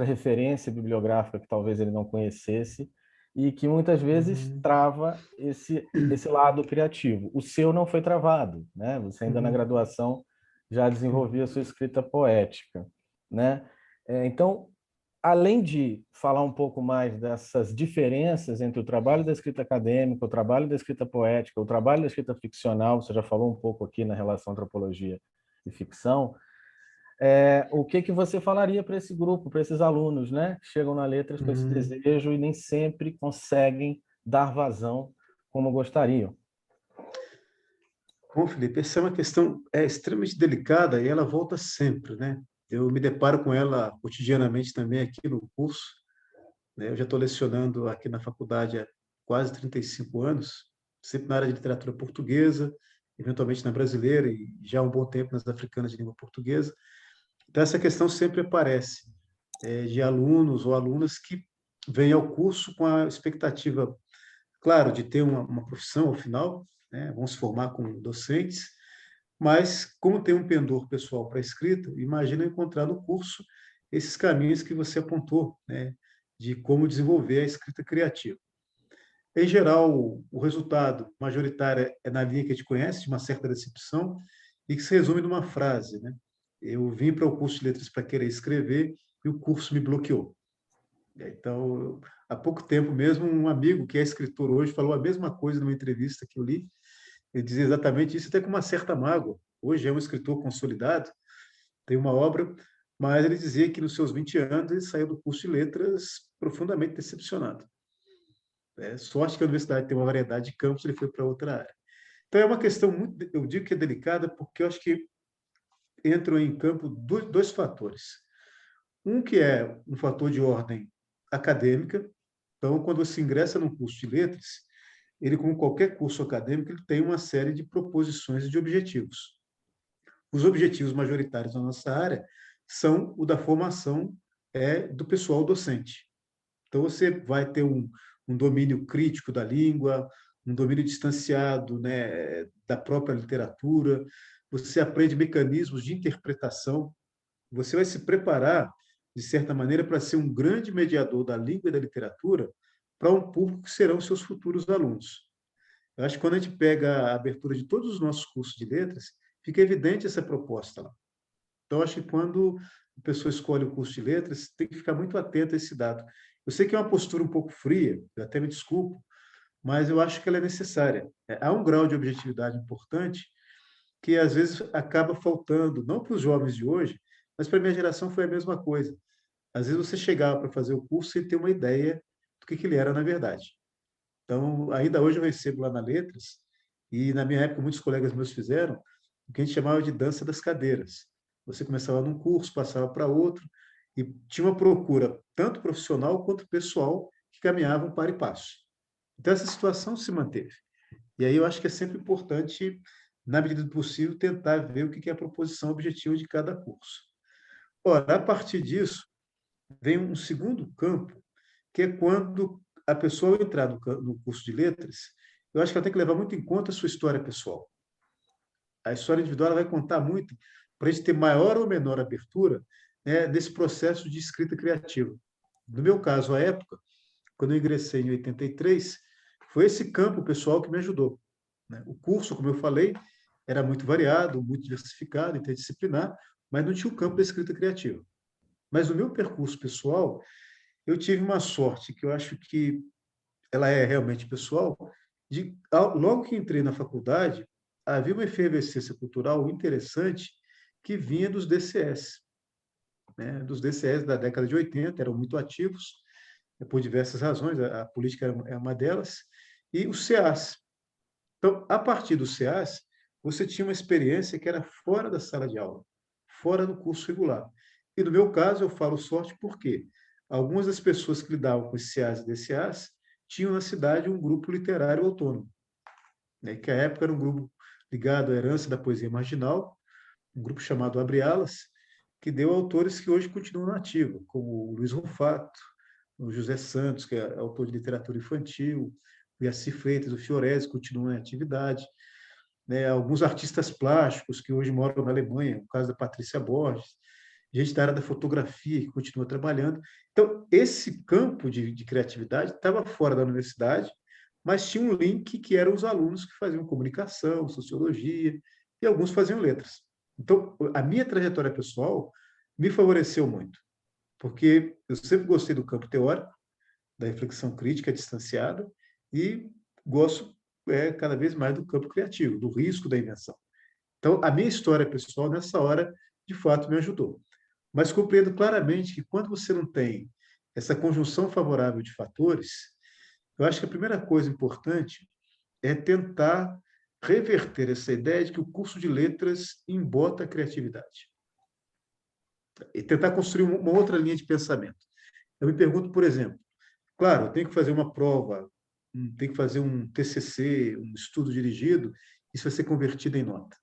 referência bibliográfica que talvez ele não conhecesse e que muitas vezes trava esse lado criativo. O seu não foi travado, né? Você ainda na graduação já desenvolvia a sua escrita poética, né? Então, além de falar um pouco mais dessas diferenças entre o trabalho da escrita acadêmica, o trabalho da escrita poética, o trabalho da escrita ficcional, você já falou um pouco aqui na relação antropologia e ficção, o que você falaria para esse grupo, para esses alunos, né, que chegam na letras com esse desejo e nem sempre conseguem dar vazão como gostariam? Bom, Felipe, essa é uma questão extremamente delicada e ela volta sempre, né? Eu me deparo com ela cotidianamente também aqui no curso, né? Eu já estou lecionando aqui na faculdade há quase 35 anos, sempre na área de literatura portuguesa, eventualmente na brasileira e já há um bom tempo nas africanas de língua portuguesa. Então, essa questão sempre aparece, de alunos ou alunas que vêm ao curso com a expectativa, claro, de ter uma profissão ao final, né? Vão se formar como docentes, mas como tem um pendor pessoal para a escrita, imagina encontrar no curso esses caminhos que você apontou, né? De como desenvolver a escrita criativa. Em geral, o resultado majoritário é na linha que a gente conhece, de uma certa decepção, e que se resume numa frase, né? Eu vim para o curso de letras para querer escrever e o curso me bloqueou. Então, há pouco tempo mesmo, um amigo que é escritor hoje falou a mesma coisa numa entrevista que eu li. Ele dizia exatamente isso, até com uma certa mágoa. Hoje é um escritor consolidado, tem uma obra, mas ele dizia que nos seus 20 anos ele saiu do curso de letras profundamente decepcionado. Sorte que a universidade tem uma variedade de campos, ele foi para outra área. Então, é uma questão muito, eu digo que é delicada, porque eu acho que entram em campo dois fatores. Um que é um fator de ordem acadêmica. Então, quando você ingressa num curso de letras, ele, como qualquer curso acadêmico, ele tem uma série de proposições e de objetivos. Os objetivos majoritários da nossa área são o da formação do pessoal docente. Então, você vai ter um domínio crítico da língua, um domínio distanciado, né, da própria literatura, você aprende mecanismos de interpretação, você vai se preparar, de certa maneira, para ser um grande mediador da língua e da literatura para um público que serão seus futuros alunos. Eu acho que quando a gente pega a abertura de todos os nossos cursos de letras, fica evidente essa proposta lá. Então, acho que quando a pessoa escolhe o curso de letras, tem que ficar muito atento a esse dado. Eu sei que é uma postura um pouco fria, eu até me desculpo, mas eu acho que ela é necessária. Há um grau de objetividade importante que, às vezes, acaba faltando, não para os jovens de hoje, mas para a minha geração foi a mesma coisa. Às vezes, você chegava para fazer o curso sem ter uma ideia do que ele era na verdade. Então, ainda hoje eu recebo lá na Letras, e na minha época muitos colegas meus fizeram, o que a gente chamava de dança das cadeiras. Você começava num curso, passava para outro, e tinha uma procura, tanto profissional quanto pessoal, que caminhavam para e passo. Então, essa situação se manteve. E aí eu acho que é sempre importante, na medida do possível, tentar ver o que é a proposição objetiva de cada curso. Ora, a partir disso, vem um segundo campo, que é quando a pessoa ao entrar no curso de letras, eu acho que ela tem que levar muito em conta a sua história pessoal. A história individual ela vai contar muito para a gente ter maior ou menor abertura, né, nesse processo de escrita criativa. No meu caso, à época, quando eu ingressei em 83, foi esse campo pessoal que me ajudou, né? O curso, como eu falei, era muito variado, muito diversificado, interdisciplinar, mas não tinha o campo da escrita criativa. Mas no meu percurso pessoal, eu tive uma sorte que eu acho que ela é realmente pessoal, logo que entrei na faculdade, havia uma efervescência cultural interessante que vinha dos DCS, né? Dos DCS da década de 80, eram muito ativos, por diversas razões, a política é uma delas, e os CEAs. Então, a partir dos CEAs, você tinha uma experiência que era fora da sala de aula, fora do curso regular. E no meu caso, eu falo sorte por quê? algumas das pessoas que lidavam com esses CAs e DCAs tinham na cidade um grupo literário autônomo, né, que à época era um grupo ligado à herança da poesia marginal, um grupo chamado Abre Alas, que deu autores que hoje continuam na ativa, como o Luiz Rufato, o José Santos, que é autor de literatura infantil, o Yaci Freitas, o Fiorese continuam em atividade, né, alguns artistas plásticos que hoje moram na Alemanha, o caso da Patrícia Borges, gente da área da fotografia que continua trabalhando. Então, esse campo de criatividade estava fora da universidade, mas tinha um link que eram os alunos que faziam comunicação, sociologia, e alguns faziam letras. Então, a minha trajetória pessoal me favoreceu muito, porque eu sempre gostei do campo teórico, da reflexão crítica distanciada, e gosto cada vez mais do campo criativo, do risco da invenção. Então, a minha história pessoal, nessa hora, de fato, me ajudou. Mas compreendo claramente que quando você não tem essa conjunção favorável de fatores, eu acho que a primeira coisa importante é tentar reverter essa ideia de que o curso de letras embota a criatividade. E tentar construir uma outra linha de pensamento. Eu me pergunto, por exemplo, claro, eu tenho que fazer uma prova, tenho que fazer um TCC, um estudo dirigido, isso vai ser convertido em nota.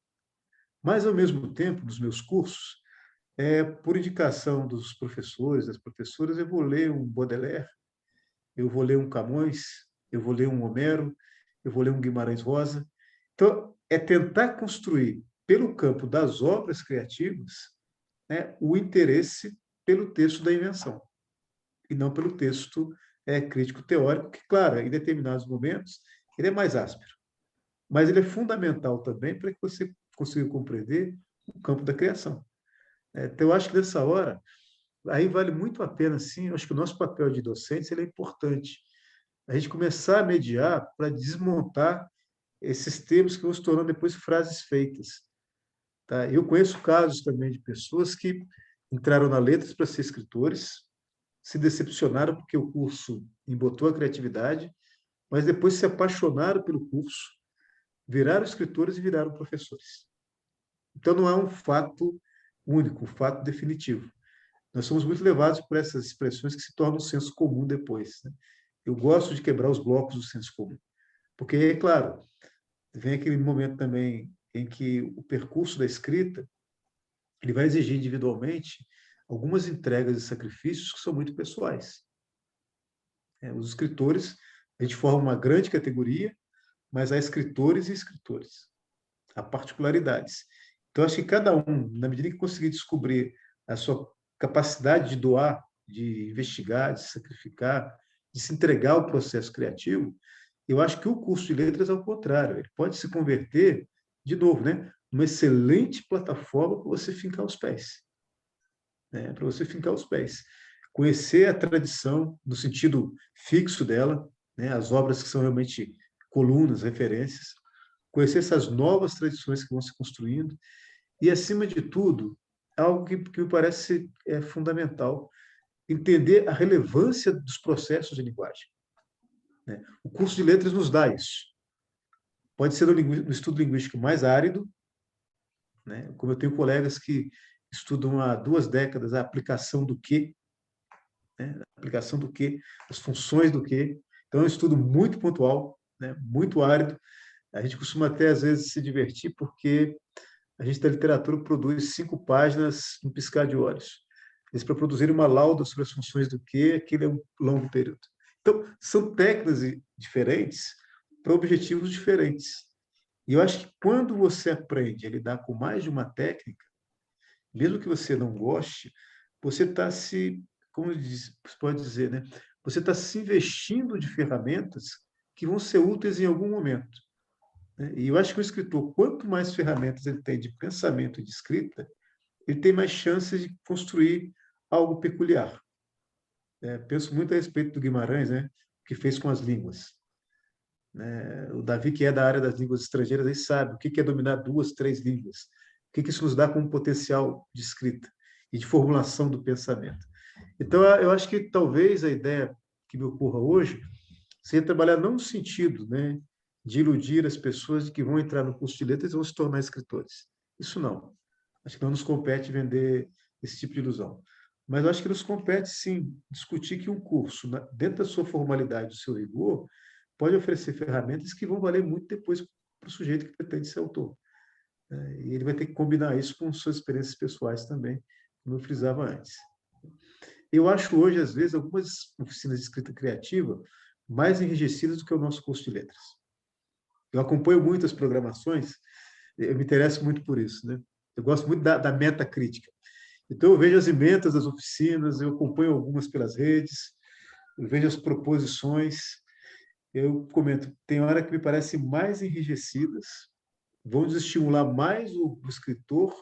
Mas, ao mesmo tempo, nos meus cursos, por indicação dos professores, das professoras, eu vou ler um Baudelaire, eu vou ler um Camões, eu vou ler um Homero, eu vou ler um Guimarães Rosa. Então, é tentar construir, pelo campo das obras criativas, né, o interesse pelo texto da invenção, e não pelo texto crítico-teórico, que, claro, em determinados momentos, ele é mais áspero. Mas ele é fundamental também para que você consiga compreender o campo da criação. Então, eu acho que nessa hora, aí vale muito a pena, sim, eu acho que o nosso papel de docentes ele é importante. A gente começar a mediar para desmontar esses termos que vão se tornando depois frases feitas. Tá? Eu conheço casos também de pessoas que entraram na letras para ser escritores, se decepcionaram porque o curso embotou a criatividade, mas depois se apaixonaram pelo curso, viraram escritores e viraram professores. Então, não é um fato único, um fato definitivo. Nós somos muito levados por essas expressões que se tornam senso comum depois. Né? Eu gosto de quebrar os blocos do senso comum. Porque, é claro, vem aquele momento também em que o percurso da escrita ele vai exigir individualmente algumas entregas e sacrifícios que são muito pessoais. Os escritores, a gente forma uma grande categoria, mas há escritores e escritores. Há particularidades. Então, acho que cada um, na medida que conseguir descobrir a sua capacidade de doar, de investigar, de se sacrificar, de se entregar ao processo criativo, eu acho que o curso de letras é o contrário. Ele pode se converter, de novo, né, numa excelente plataforma para você fincar os pés. Né, para você fincar os pés. Conhecer a tradição no sentido fixo dela, né, as obras que são realmente colunas, referências, conhecer essas novas tradições que vão se construindo e, acima de tudo, algo que me parece fundamental, entender a relevância dos processos de linguagem. Né? O curso de letras nos dá isso. Pode ser no estudo linguístico mais árido, né? Como eu tenho colegas que estudam há 2 décadas a aplicação do quê, né? A aplicação do quê, as funções do quê. Então, é um estudo muito pontual, né? Muito árido. A gente costuma até, às vezes, se divertir porque a gente da literatura produz 5 páginas no piscar de olhos. Isso para produzir uma lauda sobre as funções do quê, aquele é um longo período. Então, são técnicas diferentes para objetivos diferentes. E eu acho que quando você aprende a lidar com mais de uma técnica, mesmo que você não goste, você está se, como se pode dizer, né? Você está se investindo de ferramentas que vão ser úteis em algum momento. Né? E eu acho que o escritor, quanto mais ferramentas ele tem de pensamento e de escrita, ele tem mais chances de construir algo peculiar. Penso muito a respeito do Guimarães, né? O que fez com as línguas. Né? O Davi, que é da área das línguas estrangeiras, ele sabe o que é dominar 2, 3 línguas. O que isso nos dá como potencial de escrita e de formulação do pensamento. Então, eu acho que talvez a ideia que me ocorra hoje seja trabalhar não no sentido, né, de iludir as pessoas de que vão entrar no curso de letras e vão se tornar escritores. Isso não. Acho que não nos compete vender esse tipo de ilusão. mas eu acho que nos compete, sim, discutir que um curso, dentro da sua formalidade, do seu rigor, pode oferecer ferramentas que vão valer muito depois para o sujeito que pretende ser autor, né? E ele vai ter que combinar isso com suas experiências pessoais também, como eu frisava antes. Eu acho hoje, às vezes, algumas oficinas de escrita criativa mais enrijecidas do que o nosso curso de letras. Eu acompanho muitas programações, eu me interesso muito por isso, né? Eu gosto muito da metacrítica. Então, eu vejo as emendas das oficinas, eu acompanho algumas pelas redes, eu vejo as proposições, eu comento, tem hora que me parecem mais enrijecidas, vão desestimular mais o escritor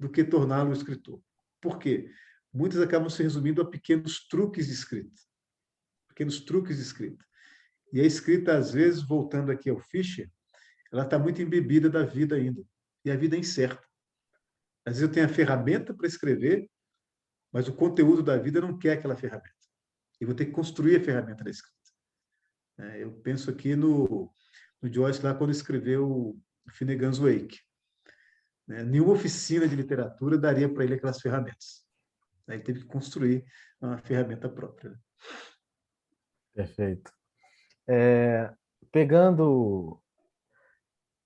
do que torná-lo um escritor. Por quê? Muitas acabam se resumindo a pequenos truques de escrita. Pequenos truques de escrita. E a escrita, às vezes, voltando aqui ao Fischer, ela está muito embebida da vida ainda. E a vida é incerta. Às vezes eu tenho a ferramenta para escrever, mas o conteúdo da vida não quer aquela ferramenta. E vou ter que construir a ferramenta da escrita. Eu penso aqui no Joyce, lá quando escreveu Finnegan's Wake. Nenhuma oficina de literatura daria para ele aquelas ferramentas. Ele teve que construir uma ferramenta própria. Perfeito. Pegando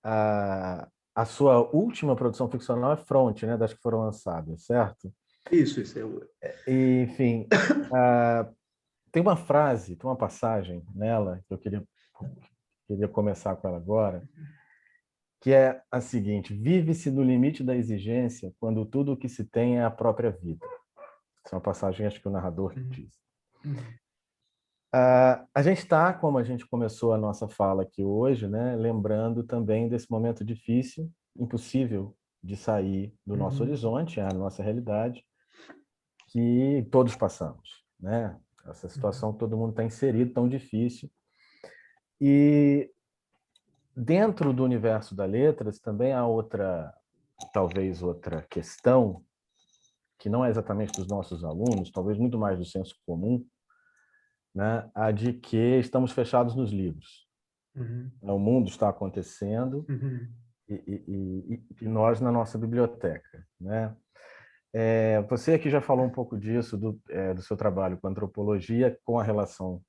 a sua última produção ficcional é Fronte, né, das que foram lançadas, certo? Isso. Enfim, tem uma frase, tem uma passagem nela, que eu queria começar com ela agora, que é a seguinte: vive-se no limite da exigência quando tudo o que se tem é a própria vida. Essa é uma passagem, acho que o narrador diz. A gente está, como a gente começou a nossa fala aqui hoje, né, lembrando também desse momento difícil, impossível de sair do nosso horizonte, a nossa realidade, que todos passamos, né? Essa situação que todo mundo está inserido, tão difícil. E dentro do universo da letras também há talvez outra questão, que não é exatamente dos nossos alunos, talvez muito mais do senso comum, né? A de que estamos fechados nos livros. O mundo está acontecendo e nós na nossa biblioteca, né? Você aqui já falou um pouco disso, do seu trabalho com antropologia, com a relação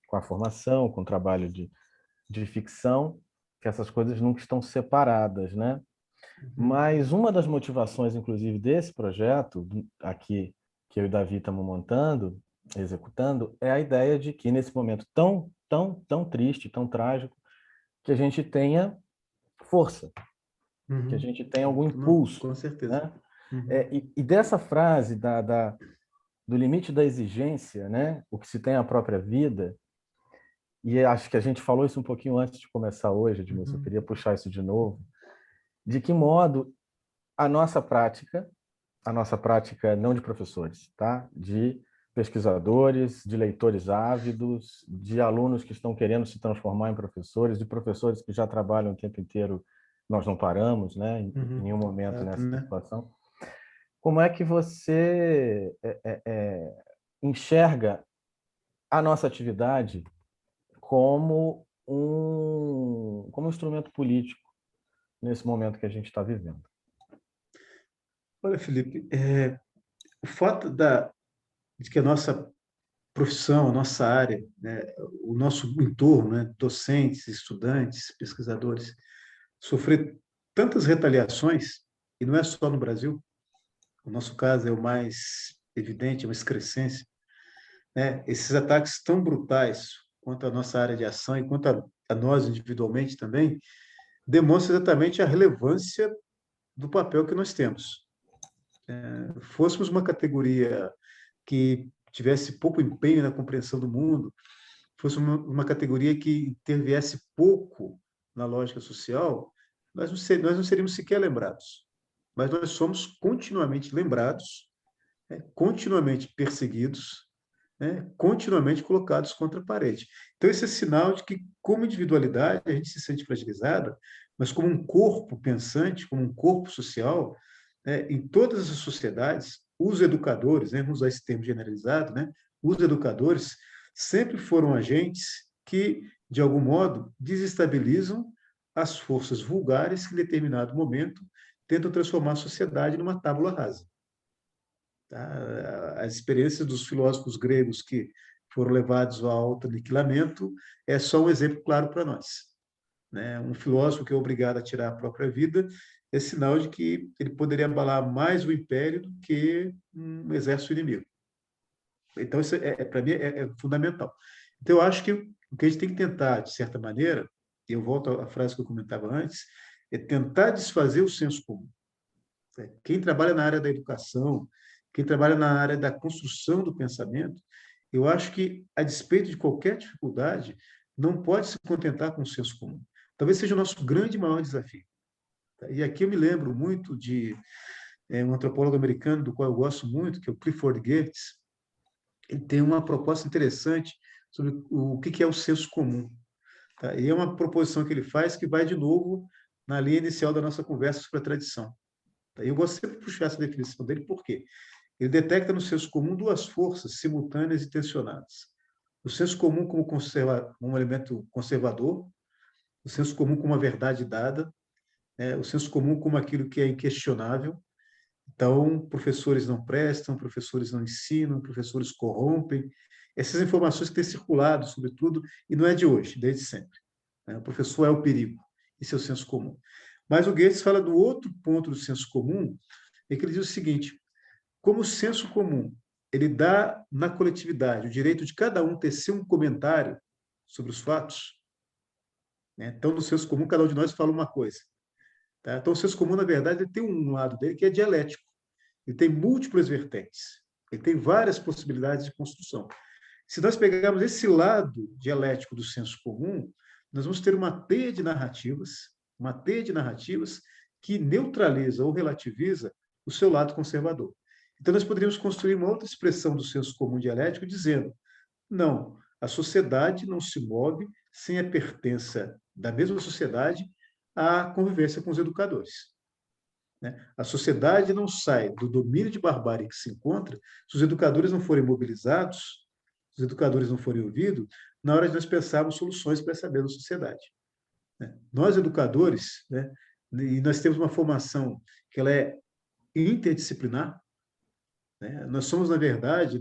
com a formação, com o trabalho de ficção, que essas coisas nunca estão separadas, né? Mas uma das motivações, inclusive, desse projeto aqui que eu e o Davi estamos montando, executando, é a ideia de que nesse momento tão triste, tão trágico, que a gente tenha força, que a gente tenha algum impulso. Com certeza. Né? E dessa frase do limite da exigência, né? O que se tem é a própria vida, e acho que a gente falou isso um pouquinho antes de começar hoje, Edmilson, eu queria puxar isso de novo, de que modo a nossa prática não de professores, tá? De pesquisadores, de leitores ávidos, de alunos que estão querendo se transformar em professores, de professores que já trabalham o tempo inteiro, nós não paramos, né? Em nenhum momento nessa situação. Como é que você enxerga a nossa atividade como um instrumento político nesse momento que a gente está vivendo? Olha, Felipe, o fato de que a nossa profissão, a nossa área, né, o nosso entorno, né, docentes, estudantes, pesquisadores, sofrer tantas retaliações, e não é só no Brasil, o nosso caso é o mais evidente, é uma excrescência, né? Esses ataques tão brutais quanto à nossa área de ação e quanto a nós individualmente também, demonstram exatamente a relevância do papel que nós temos. Fôssemos uma categoria que tivesse pouco empenho na compreensão do mundo, fosse uma categoria que interviesse pouco na lógica social, nós não seríamos sequer lembrados. Mas nós somos continuamente lembrados, continuamente perseguidos, continuamente colocados contra a parede. Então, esse é sinal de que, como individualidade, a gente se sente fragilizada, mas como um corpo pensante, como um corpo social, em todas as sociedades, os educadores, vamos usar esse termo generalizado, os educadores sempre foram agentes que, de algum modo, desestabilizam as forças vulgares que, em determinado momento, tentam transformar a sociedade numa tábula rasa. Tá? As experiências dos filósofos gregos que foram levados ao autoaniquilamento é só um exemplo claro para nós. Né? Um filósofo que é obrigado a tirar a própria vida é sinal de que ele poderia abalar mais o império do que um exército inimigo. Então, isso para mim, é fundamental. Então, eu acho que o que a gente tem que tentar, de certa maneira, e eu volto à frase que eu comentava antes, é tentar desfazer o senso comum. Quem trabalha na área da educação, quem trabalha na área da construção do pensamento, eu acho que, a despeito de qualquer dificuldade, não pode se contentar com o senso comum. Talvez seja o nosso grande e maior desafio. E aqui eu me lembro muito de um antropólogo americano, do qual eu gosto muito, que é o Clifford Geertz. Ele tem uma proposta interessante sobre o que é o senso comum. Tá? E é uma proposição que ele faz que vai, de novo, na linha inicial da nossa conversa sobre a tradição. Eu gosto sempre de puxar essa definição dele, por quê? Ele detecta no senso comum duas forças simultâneas e tensionadas. O senso comum como um elemento conservador, o senso comum como uma verdade dada, né? O senso comum como aquilo que é inquestionável. Então, professores não prestam, professores não ensinam, professores corrompem. Essas informações que têm circulado, sobretudo, e não é de hoje, desde sempre. O professor é o perigo, esse é o senso comum. Mas o Goethe fala do outro ponto do senso comum, é que ele diz o seguinte: como o senso comum ele dá na coletividade o direito de cada um tecer um comentário sobre os fatos, né? Então, no senso comum, cada um de nós fala uma coisa. Tá? Então, o senso comum, na verdade, ele tem um lado dele que é dialético. Ele tem múltiplas vertentes. Ele tem várias possibilidades de construção. Se nós pegarmos esse lado dialético do senso comum, nós vamos ter uma teia de narrativas que neutraliza ou relativiza o seu lado conservador. Então, nós poderíamos construir uma outra expressão do senso comum dialético dizendo: não, a sociedade não se move sem a pertença da mesma sociedade à convivência com os educadores. A sociedade não sai do domínio de barbárie que se encontra se os educadores não forem mobilizados, se os educadores não forem ouvidos, na hora de nós pensarmos soluções para essa mesma sociedade. Nós, educadores, e nós temos uma formação que ela é interdisciplinar, nós somos, na verdade,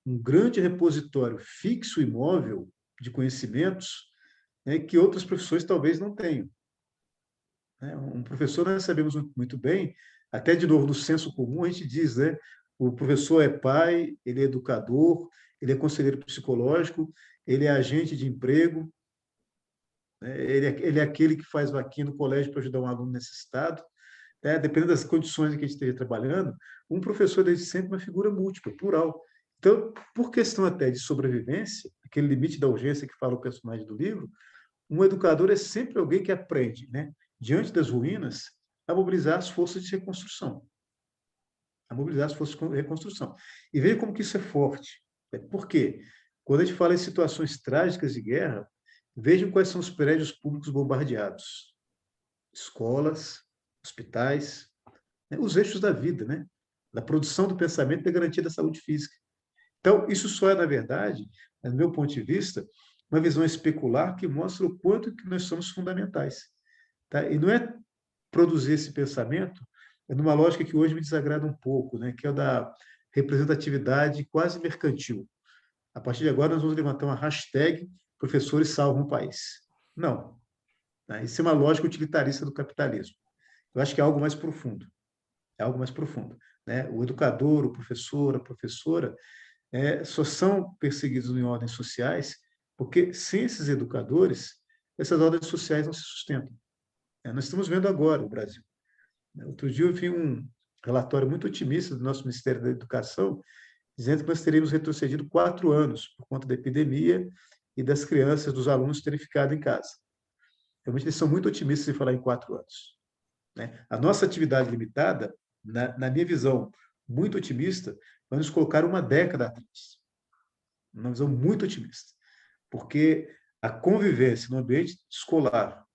um grande repositório fixo e móvel de conhecimentos, que outras profissões talvez não tenham. Um professor, nós sabemos muito bem, até de novo no senso comum, a gente diz, o professor é pai, ele é educador, ele é conselheiro psicológico, ele é agente de emprego, ele é aquele que faz vaquinha no colégio para ajudar um aluno necessitado. Dependendo das condições em que a gente esteja trabalhando, um professor desde sempre é uma figura múltipla, plural. Então, por questão até de sobrevivência, aquele limite da urgência que fala o personagem do livro, um educador é sempre alguém que aprende, diante das ruínas, a mobilizar as forças de reconstrução. E veja como que isso é forte. Por quê? Quando a gente fala em situações trágicas de guerra, vejam quais são os prédios públicos bombardeados. Escolas, hospitais, os eixos da vida, da produção do pensamento e da garantia da saúde física. Então, isso só é, na verdade, do meu ponto de vista, uma visão especular que mostra o quanto que nós somos fundamentais. Tá? E não é produzir esse pensamento numa lógica que hoje me desagrada um pouco, que é o da representatividade quase mercantil. A partir de agora, nós vamos levantar uma hashtag professores salvam o país. Não. Isso é uma lógica utilitarista do capitalismo. Eu acho que é algo mais profundo. O educador, o professor, a professora, só são perseguidos em ordens sociais porque, sem esses educadores, essas ordens sociais não se sustentam. Nós estamos vendo agora o Brasil. Outro dia eu vi um relatório muito otimista do nosso Ministério da Educação, dizendo que nós teríamos retrocedido 4 anos por conta da epidemia e das crianças, dos alunos terem ficado em casa. Realmente eles são muito otimistas em falar em 4 anos. A nossa atividade limitada, na minha visão muito otimista, vai nos colocar uma década atrás. Uma visão muito otimista. Porque a convivência no ambiente escolar,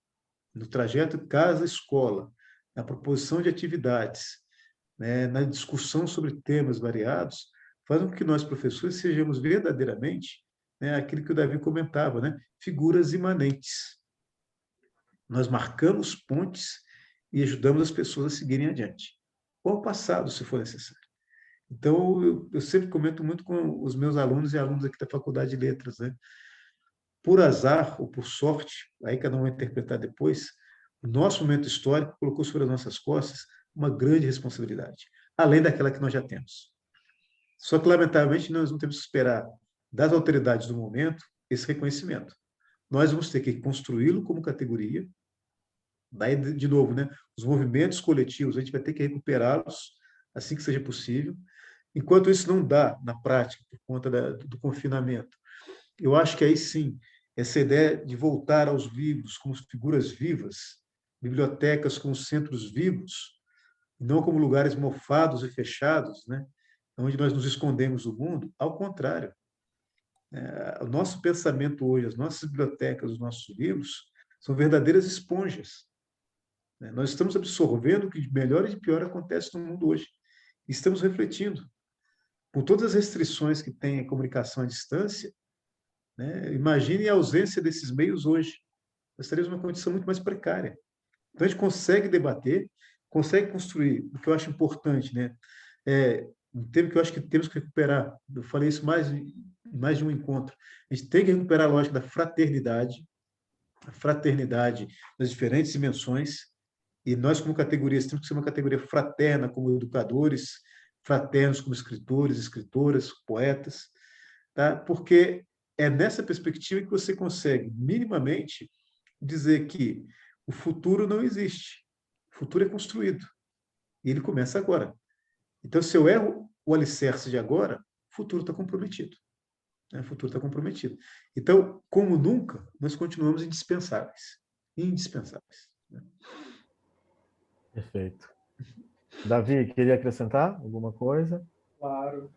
no trajeto casa-escola, na proposição de atividades, na discussão sobre temas variados, faz com que nós, professores, sejamos verdadeiramente aquilo que o Davi comentava, figuras imanentes. Nós marcamos pontes e ajudamos as pessoas a seguirem adiante. Ou ao passado, se for necessário. Então, eu sempre comento muito com os meus alunos e alunos aqui da Faculdade de Letras, né? Por azar ou por sorte, aí cada um vai interpretar depois, o nosso momento histórico colocou sobre as nossas costas uma grande responsabilidade, além daquela que nós já temos. Só que, lamentavelmente, nós não temos que esperar das autoridades do momento esse reconhecimento. Nós vamos ter que construí-lo como categoria. Daí, de novo, né? Os movimentos coletivos, a gente vai ter que recuperá-los assim que seja possível. Enquanto isso não dá na prática, por conta do confinamento, eu acho que aí sim, essa ideia de voltar aos vivos como figuras vivas, bibliotecas como centros vivos, não como lugares mofados e fechados, né? Onde nós nos escondemos do mundo, ao contrário. O nosso pensamento hoje, as nossas bibliotecas, os nossos livros, são verdadeiras esponjas, né? Nós estamos absorvendo o que de melhor e de pior acontece no mundo hoje. E estamos refletindo. Com todas as restrições que tem a comunicação à distância, né? Imagine a ausência desses meios hoje. Nós estaríamos numa condição muito mais precária. Então, a gente consegue debater, consegue construir, o que eu acho importante, né? Um termo que eu acho que temos que recuperar. Eu falei isso mais de um encontro. A gente tem que recuperar a lógica da fraternidade, a fraternidade nas diferentes dimensões, e nós, como categorias, temos que ser uma categoria fraterna como educadores, fraternos como escritores, escritoras, poetas, tá? Porque é nessa perspectiva que você consegue, minimamente, dizer que o futuro não existe. O futuro é construído. E ele começa agora. Então, se eu erro o alicerce de agora, o futuro está comprometido. Né? O futuro está comprometido. Então, como nunca, nós continuamos indispensáveis. Indispensáveis. Né? Perfeito. Davi, queria acrescentar alguma coisa? Claro.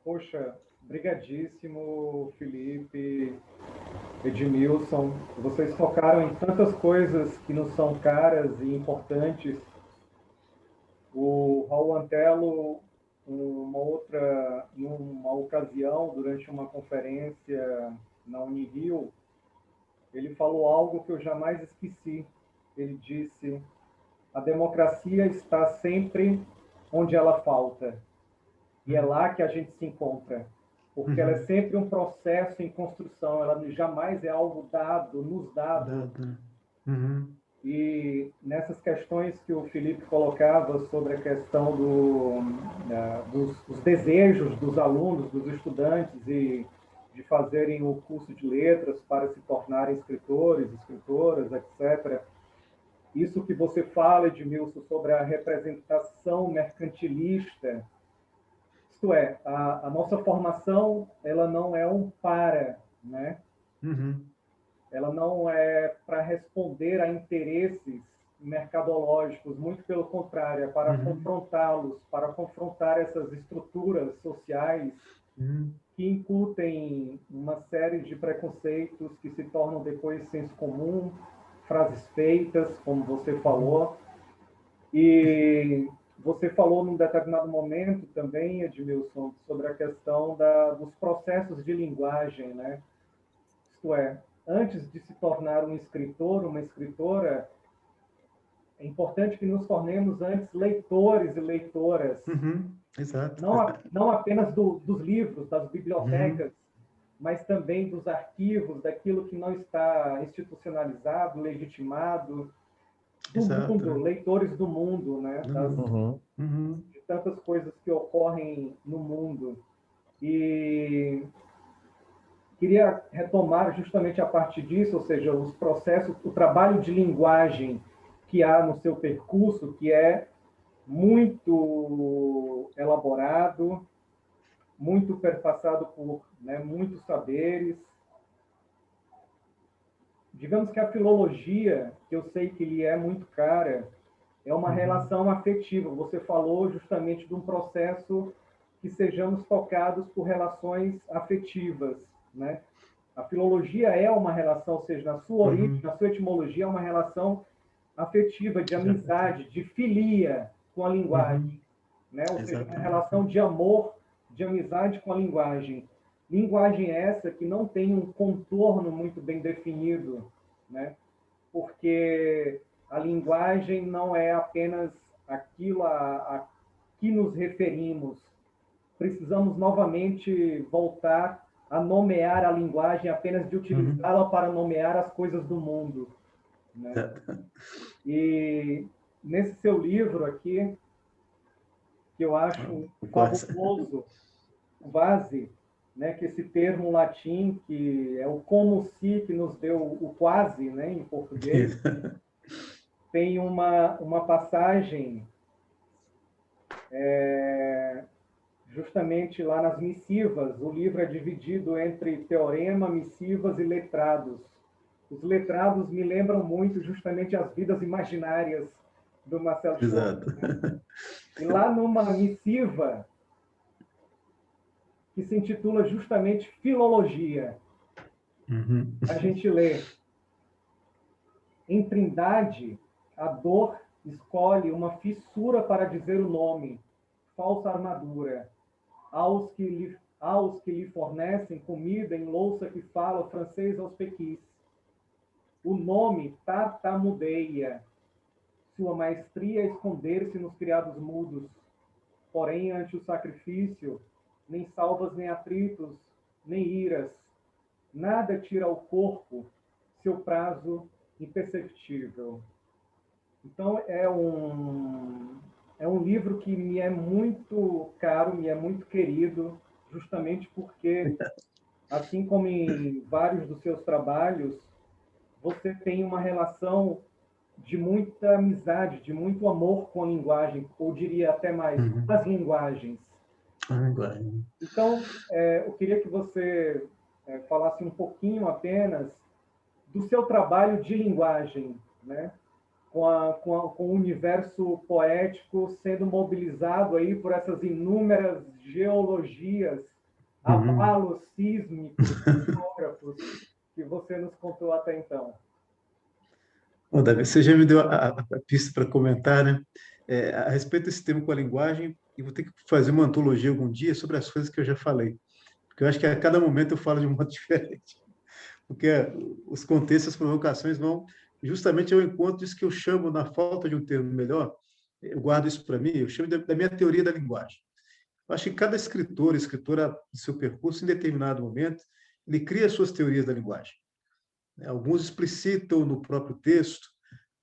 Poxa, brigadíssimo, Felipe, Edmilson. Vocês focaram em tantas coisas que nos são caras e importantes. O Raul Antelo, em uma ocasião, durante uma conferência na Unirio, ele falou algo que eu jamais esqueci. Ele disse: a democracia está sempre onde ela falta. E é lá que a gente se encontra. Porque ela é sempre um processo em construção, ela jamais é algo dado, nos dado. E nessas questões que o Felipe colocava sobre a questão dos desejos dos alunos, dos estudantes, e de fazerem o curso de letras para se tornarem escritores, escritoras, etc. Isso que você fala, Edmilson, sobre a representação mercantilista, isto é, a nossa formação, ela não é um para, né? Ela não é para responder a interesses mercadológicos, muito pelo contrário, é para confrontá-los, para confrontar essas estruturas sociais que incutem uma série de preconceitos que se tornam depois senso comum, frases feitas, como você falou. E você falou num determinado momento também, Edmilson, sobre a questão dos processos de linguagem, né? Isto é, antes de se tornar um escritor, uma escritora, é importante que nos tornemos antes leitores e leitoras. Exato. Não apenas dos livros, das bibliotecas, mas também dos arquivos, daquilo que não está institucionalizado, legitimado, do Exato, mundo, né? leitores do mundo, né? De tantas coisas que ocorrem no mundo. E queria retomar justamente a partir disso, ou seja, os processos, o trabalho de linguagem que há no seu percurso, que é muito elaborado, muito perpassado por, né, muitos saberes. Digamos que a filologia, que eu sei que lhe é muito cara, é uma relação afetiva. Você falou justamente de um processo que sejamos tocados por relações afetivas, né? A filologia é uma relação, ou seja, na sua origem, na sua etimologia, é uma relação afetiva, de amizade, de filia com a linguagem, né? Ou seja, uma relação de amor, de amizade com a linguagem. Linguagem essa que não tem um contorno muito bem definido, né? Porque a linguagem não é apenas aquilo, que nos referimos. Precisamos novamente voltar a nomear a linguagem apenas de utilizá-la para nomear as coisas do mundo, né? E nesse seu livro aqui, que eu acho fabuloso, quase, né, que esse termo latim, que é o como se, que nos deu o quase, né, em português, tem uma passagem justamente lá nas missivas. O livro é dividido entre teorema, missivas e letrados. Os letrados me lembram muito justamente as vidas imaginárias do Marcel Schwartz. Exato. Né? E lá numa missiva que se intitula justamente Filologia, a gente lê: em Trindade, a dor escolhe uma fissura para dizer o nome, falsa armadura. Aos que lhe fornecem comida em louça que fala francês aos pequis. O nome tartamudeia, sua maestria é esconder-se nos criados mudos. Porém, ante o sacrifício, nem salvas nem atritos, nem iras, nada tira ao corpo seu prazo imperceptível. Então, é um livro que me é muito caro, me é muito querido, justamente porque, assim como em vários dos seus trabalhos, você tem uma relação de muita amizade, de muito amor com a linguagem, ou diria até mais, as linguagens. Então, eu queria que você falasse um pouquinho apenas do seu trabalho de linguagem, né? Com o universo poético sendo mobilizado aí por essas inúmeras geologias, abalos sísmicos, geógrafos, que você nos contou até então. Bom, Davi, você já me deu a pista para comentar, né? A respeito desse tema com a linguagem, e vou ter que fazer uma antologia algum dia sobre as coisas que eu já falei, porque eu acho que a cada momento eu falo de um modo diferente, porque os contextos, as provocações vão justamente ao encontro disso que eu chamo, na falta de um termo melhor, eu guardo isso para mim, eu chamo da minha teoria da linguagem. Eu acho que cada escritor, escritora, no seu percurso, em determinado momento, ele cria suas teorias da linguagem. Alguns explicitam no próprio texto.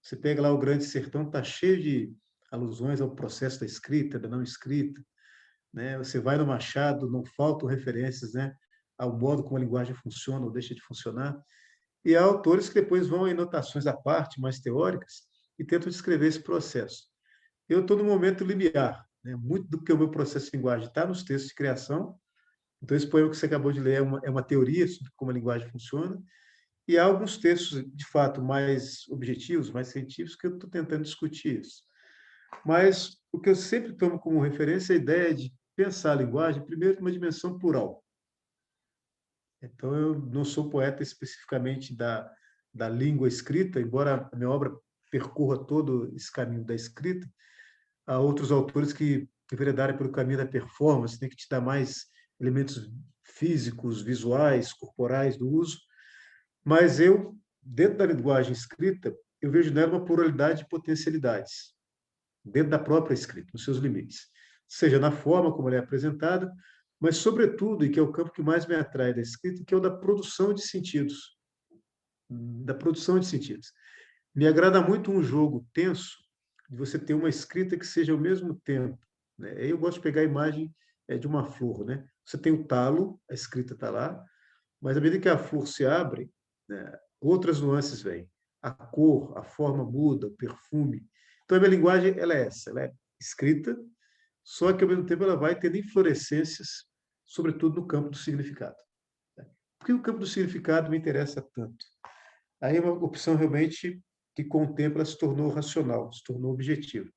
Você pega lá o Grande Sertão, está cheio de alusões ao processo da escrita, da não escrita. Né? Você vai no Machado, não faltam referências, né, ao modo como a linguagem funciona ou deixa de funcionar. E há autores que depois vão em notações à parte, mais teóricas, e tentam descrever esse processo. Eu estou no momento limiar. Né? Muito do que o meu processo de linguagem está nos textos de criação. Então, esse poema que você acabou de ler é uma teoria sobre como a linguagem funciona. E há alguns textos, de fato, mais objetivos, mais científicos, que eu estou tentando discutir isso. Mas o que eu sempre tomo como referência é a ideia de pensar a linguagem, primeiro, numa dimensão plural. Então, eu não sou poeta especificamente da língua escrita, embora a minha obra percorra todo esse caminho da escrita. Há outros autores que enveredaram pelo caminho da performance, tem que te dar mais elementos físicos, visuais, corporais do uso. Mas eu, dentro da linguagem escrita, eu vejo nela uma pluralidade de potencialidades, dentro da própria escrita, nos seus limites. Seja na forma como ela é apresentada, mas, sobretudo, e que é o campo que mais me atrai da escrita, que é o da produção de sentidos. Da produção de sentidos. Me agrada muito um jogo tenso, de você ter uma escrita que seja ao mesmo tempo. Né? Eu gosto de pegar a imagem de uma flor. Né? Você tem o talo, a escrita está lá, mas à medida que a flor se abre, né, outras nuances vêm. A cor, a forma muda, o perfume. Então, a minha linguagem ela é essa, ela é escrita, só que, ao mesmo tempo, ela vai tendo inflorescências, sobretudo no campo do significado. Por que o campo do significado me interessa tanto? Aí é uma opção realmente que, com o tempo, ela se tornou racional, se tornou objetiva.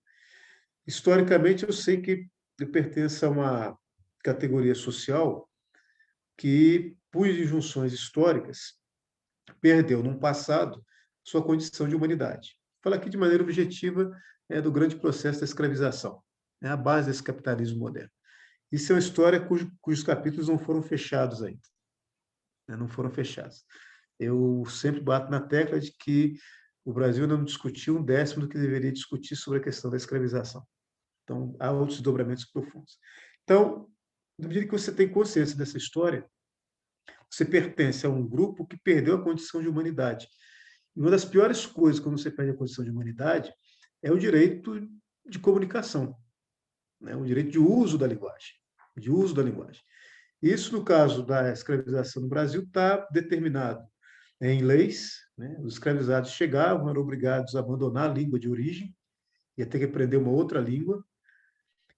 Historicamente, eu sei que eu pertenço a uma categoria social que, por injunções históricas, perdeu, num passado, sua condição de humanidade. Fala aqui de maneira objetiva do grande processo da escravização, a base desse capitalismo moderno. Isso é uma história cujos capítulos não foram fechados ainda. Não foram fechados. Eu sempre bato na tecla de que o Brasil ainda não discutiu 1/10 do que deveria discutir sobre a questão da escravização. Então, há outros desdobramentos profundos. Então, na medida que você tem consciência dessa história, você pertence a um grupo que perdeu a condição de humanidade. E uma das piores coisas quando você perde a condição de humanidade é o direito de comunicação, né? O direito de uso da linguagem, de uso da linguagem. Isso, no caso da escravização no Brasil, está determinado em leis, né? Os escravizados chegavam, eram obrigados a abandonar a língua de origem, ia ter que aprender uma outra língua.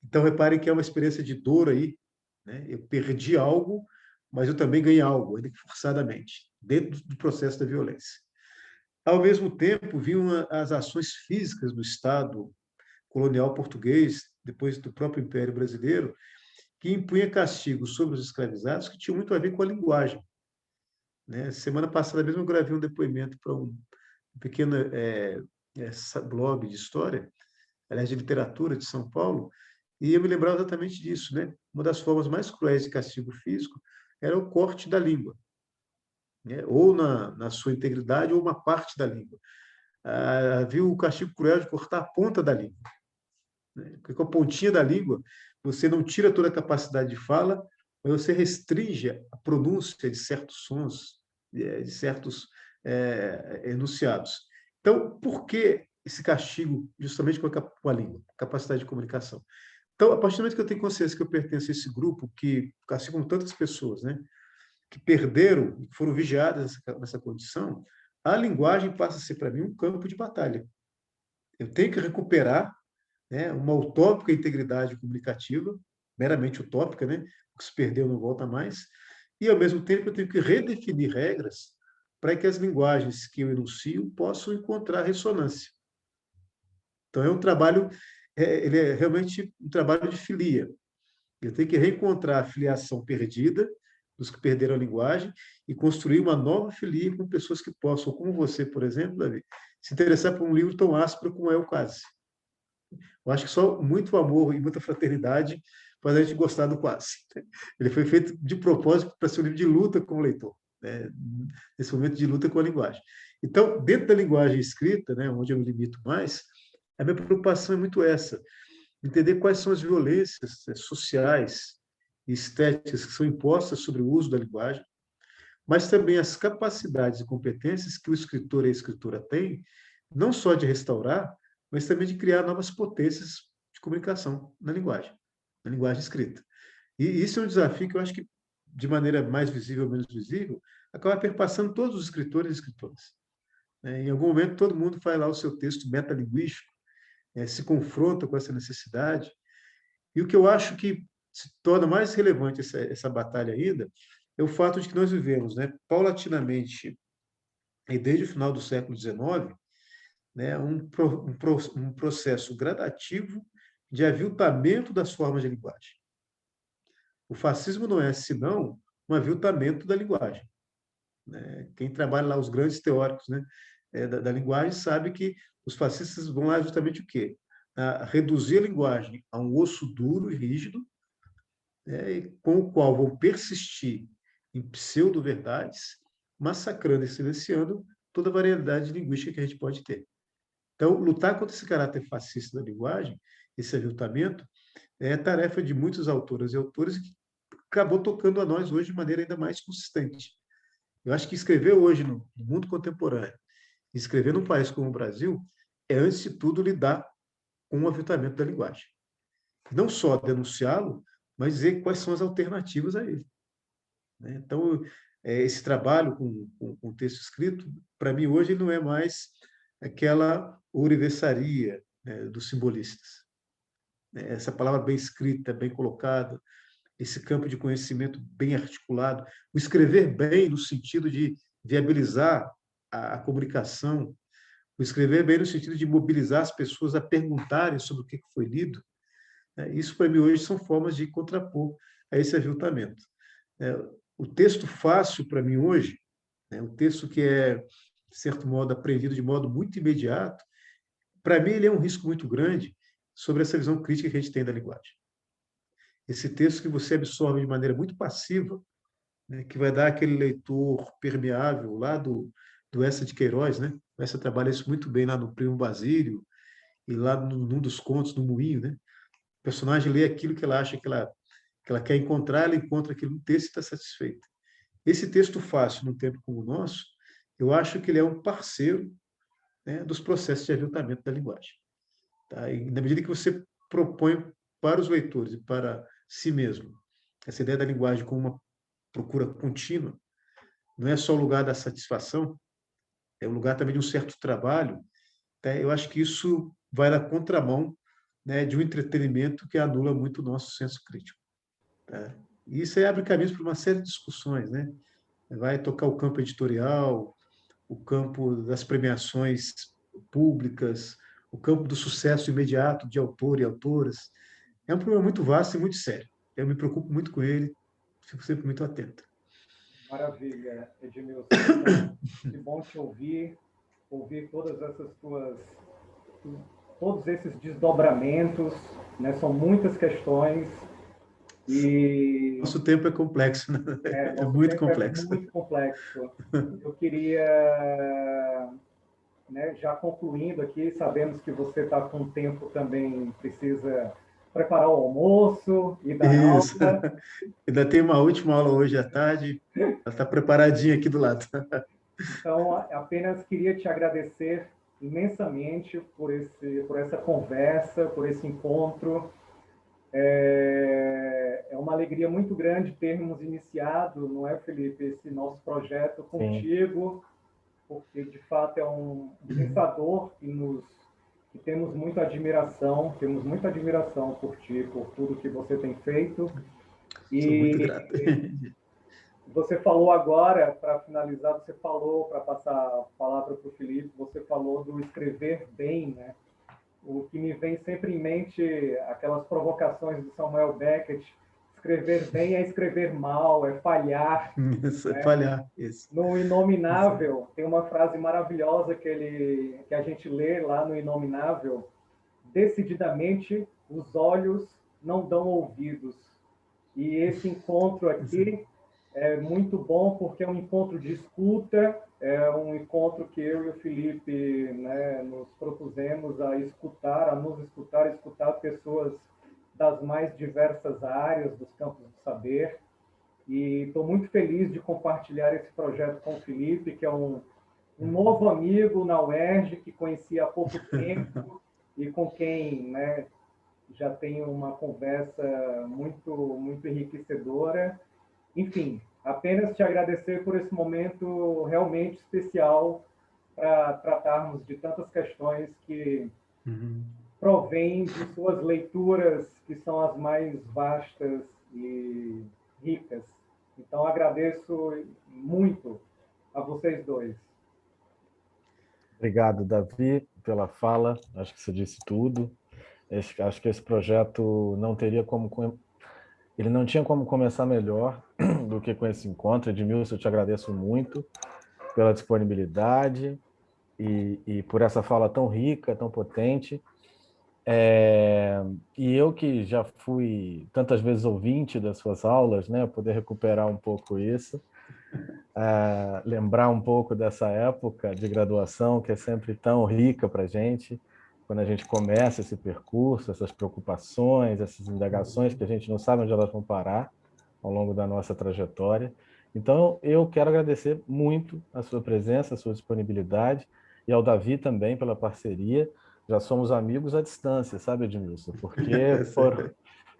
Então, reparem que é uma experiência de dor aí, né? Eu perdi algo, mas eu também ganhei algo, ainda que forçadamente, dentro do processo da violência. Ao mesmo tempo, vinham as ações físicas do Estado colonial português, depois do próprio Império Brasileiro, que impunha castigos sobre os escravizados que tinham muito a ver com a linguagem, né? Semana passada mesmo eu gravei um depoimento para um pequeno blog de história, aliás, de literatura de São Paulo, e eu me lembrava exatamente disso, né? Uma das formas mais cruéis de castigo físico era o corte da língua, né? Ou na sua integridade, ou uma parte da língua. Havia o castigo cruel de cortar a ponta da língua, né? Porque com a pontinha da língua, você não tira toda a capacidade de fala, mas você restringe a pronúncia de certos sons, de certos enunciados. Então, por que esse castigo justamente com a língua, capacidade de comunicação? Então, a partir do momento que eu tenho consciência que eu pertenço a esse grupo, que, assim como tantas pessoas, né, que perderam, foram vigiadas nessa condição, a linguagem passa a ser, para mim, um campo de batalha. Eu tenho que recuperar, né, uma utópica integridade comunicativa, meramente utópica, né, o que se perdeu não volta mais, e, ao mesmo tempo, eu tenho que redefinir regras para que as linguagens que eu enuncio possam encontrar ressonância. Então, é um trabalho, ele é realmente um trabalho de filia. Eu tenho que reencontrar a filiação perdida, dos que perderam a linguagem, e construir uma nova filia com pessoas que possam, como você, por exemplo, Davi, se interessar por um livro tão áspero como é o Quase. Eu acho que só muito amor e muita fraternidade faz a gente gostar do Quase. Ele foi feito de propósito para ser um livro de luta com o leitor, né? Nesse momento de luta com a linguagem. Então, dentro da linguagem escrita, né, onde eu me limito mais, a minha preocupação é muito essa, entender quais são as violências sociais e estéticas que são impostas sobre o uso da linguagem, mas também as capacidades e competências que o escritor e a escritora têm, não só de restaurar, mas também de criar novas potências de comunicação na linguagem escrita. E isso é um desafio que eu acho que, de maneira mais visível ou menos visível, acaba perpassando todos os escritores e escritoras. Em algum momento, todo mundo faz lá o seu texto metalinguístico, se confronta com essa necessidade. E o que eu acho que se torna mais relevante essa batalha ainda é o fato de que nós vivemos, né, paulatinamente, e desde o final do século XIX, né, um processo gradativo de aviltamento das formas de linguagem. O fascismo não é, senão, um aviltamento da linguagem, né? Quem trabalha lá, os grandes teóricos, né, da linguagem, sabe que os fascistas vão lá justamente o quê? A reduzir a linguagem a um osso duro e rígido, né, com o qual vão persistir em pseudo-verdades, massacrando e silenciando toda a variedade linguística que a gente pode ter. Então, lutar contra esse caráter fascista da linguagem, esse aviltamento, é tarefa de muitos autoras e autores que acabou tocando a nós hoje de maneira ainda mais consistente. Eu acho que escrever hoje no mundo contemporâneo, escrever num país como o Brasil, é, antes de tudo, lidar com o aviltamento da linguagem. Não só denunciá-lo, mas dizer quais são as alternativas a ele. Então, esse trabalho com texto escrito, para mim, hoje, não é mais aquela ourivesaria, né, dos simbolistas. Essa palavra bem escrita, bem colocada, esse campo de conhecimento bem articulado, o escrever bem no sentido de viabilizar a comunicação, o escrever bem no sentido de mobilizar as pessoas a perguntarem sobre o que foi lido, isso, para mim, hoje, são formas de contrapor a esse aviltamento. O texto fácil, para mim, hoje, o texto que é, de certo modo, aprendido de modo muito imediato, para mim, ele é um risco muito grande sobre essa visão crítica que a gente tem da linguagem. Esse texto que você absorve de maneira muito passiva, né, que vai dar aquele leitor permeável lá do Essa de Queiroz, né? O Essa trabalha isso muito bem lá no Primo Basílio e lá num dos contos do Moinho, né? personagem lê aquilo que ela acha que ela quer encontrar, ela encontra aquilo no texto e está satisfeita. Esse texto fácil, num tempo como o nosso, eu acho que ele é um parceiro, né, dos processos de aviltamento da linguagem. Tá? E na medida que você propõe para os leitores e para si mesmo essa ideia da linguagem como uma procura contínua, não é só o lugar da satisfação, é o lugar também de um certo trabalho, tá? Eu acho que isso vai na contramão, né, de um entretenimento que anula muito o nosso senso crítico. Tá? E isso aí abre caminhos para uma série de discussões, né? Vai tocar o campo editorial, o campo das premiações públicas, o campo do sucesso imediato de autor e autoras. É um problema muito vasto e muito sério. Eu me preocupo muito com ele, fico sempre muito atento. Maravilha, Edmilson. Que bom te ouvir todas essas todos esses desdobramentos, né? São muitas questões e Nosso tempo é complexo, né? É nosso muito tempo é complexo. muito complexo. Eu queria, né, já concluindo aqui, sabemos que você está com tempo também, precisa preparar o almoço e dar Isso. aula. Ainda tem uma última aula hoje à tarde, ela está preparadinha aqui do lado. Então, apenas queria te agradecer imensamente por essa conversa, por esse encontro. É uma alegria muito grande termos iniciado, não é, Felipe, esse nosso projeto contigo, porque de fato é um pensador que temos muita admiração por ti, por tudo que você tem feito. Sou muito grato. Você falou agora, para finalizar, para passar a palavra para o Felipe, você falou do escrever bem, né? O que me vem sempre em mente, aquelas provocações do Samuel Beckett, escrever bem é escrever mal, é falhar. Isso, né? falhar. Isso. No Inominável, tem uma frase maravilhosa que a gente lê lá no Inominável: decididamente os olhos não dão ouvidos. E esse encontro aqui é muito bom porque é um encontro de escuta, é um encontro que eu e o Felipe, né, nos propusemos a escutar pessoas das mais diversas áreas dos campos do saber. E estou muito feliz de compartilhar esse projeto com o Felipe, que é um novo amigo na UERJ, que conheci há pouco tempo e com quem, né, já tenho uma conversa muito enriquecedora. Enfim, apenas te agradecer por esse momento realmente especial para tratarmos de tantas questões que provêm de suas leituras, que são as mais vastas e ricas. Então, agradeço muito a vocês dois. Obrigado, Davi, pela fala. Acho que você disse tudo. Acho que esse projeto ele não tinha como começar melhor do que com esse encontro. Edmilson, eu te agradeço muito pela disponibilidade e por essa fala tão rica, tão potente. E eu que já fui tantas vezes ouvinte das suas aulas, né, poder recuperar um pouco isso, lembrar um pouco dessa época de graduação que é sempre tão rica para a gente, quando a gente começa esse percurso, essas preocupações, essas indagações que a gente não sabe onde elas vão parar ao longo da nossa trajetória. Então, eu quero agradecer muito a sua presença, a sua disponibilidade, e ao Davi também pela parceria. Já somos amigos à distância, sabe, Edmilson? Porque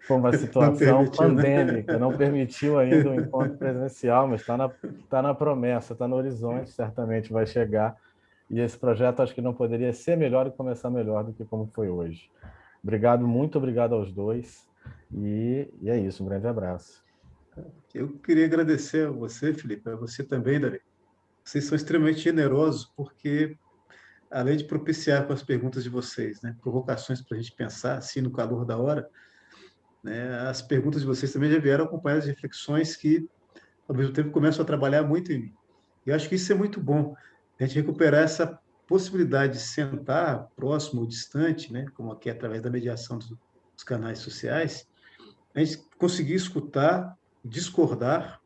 foi uma situação pandêmica, né? Não permitiu ainda o encontro presencial, mas tá na promessa, está no horizonte, certamente vai chegar. E esse projeto acho que não poderia ser melhor e começar melhor do que como foi hoje. Obrigado, muito obrigado aos dois. E é isso, um grande abraço. Eu queria agradecer a você, Felipe, a você também, Davi. Vocês são extremamente generosos, porque, além de propiciar com as perguntas de vocês, né, provocações para a gente pensar, assim, no calor da hora, né, as perguntas de vocês também já vieram acompanhadas de reflexões que, ao mesmo tempo, começam a trabalhar muito em mim. E eu acho que isso é muito bom, a gente recuperar essa possibilidade de sentar próximo ou distante, né, como aqui através da mediação dos canais sociais, a gente conseguir escutar, discordar,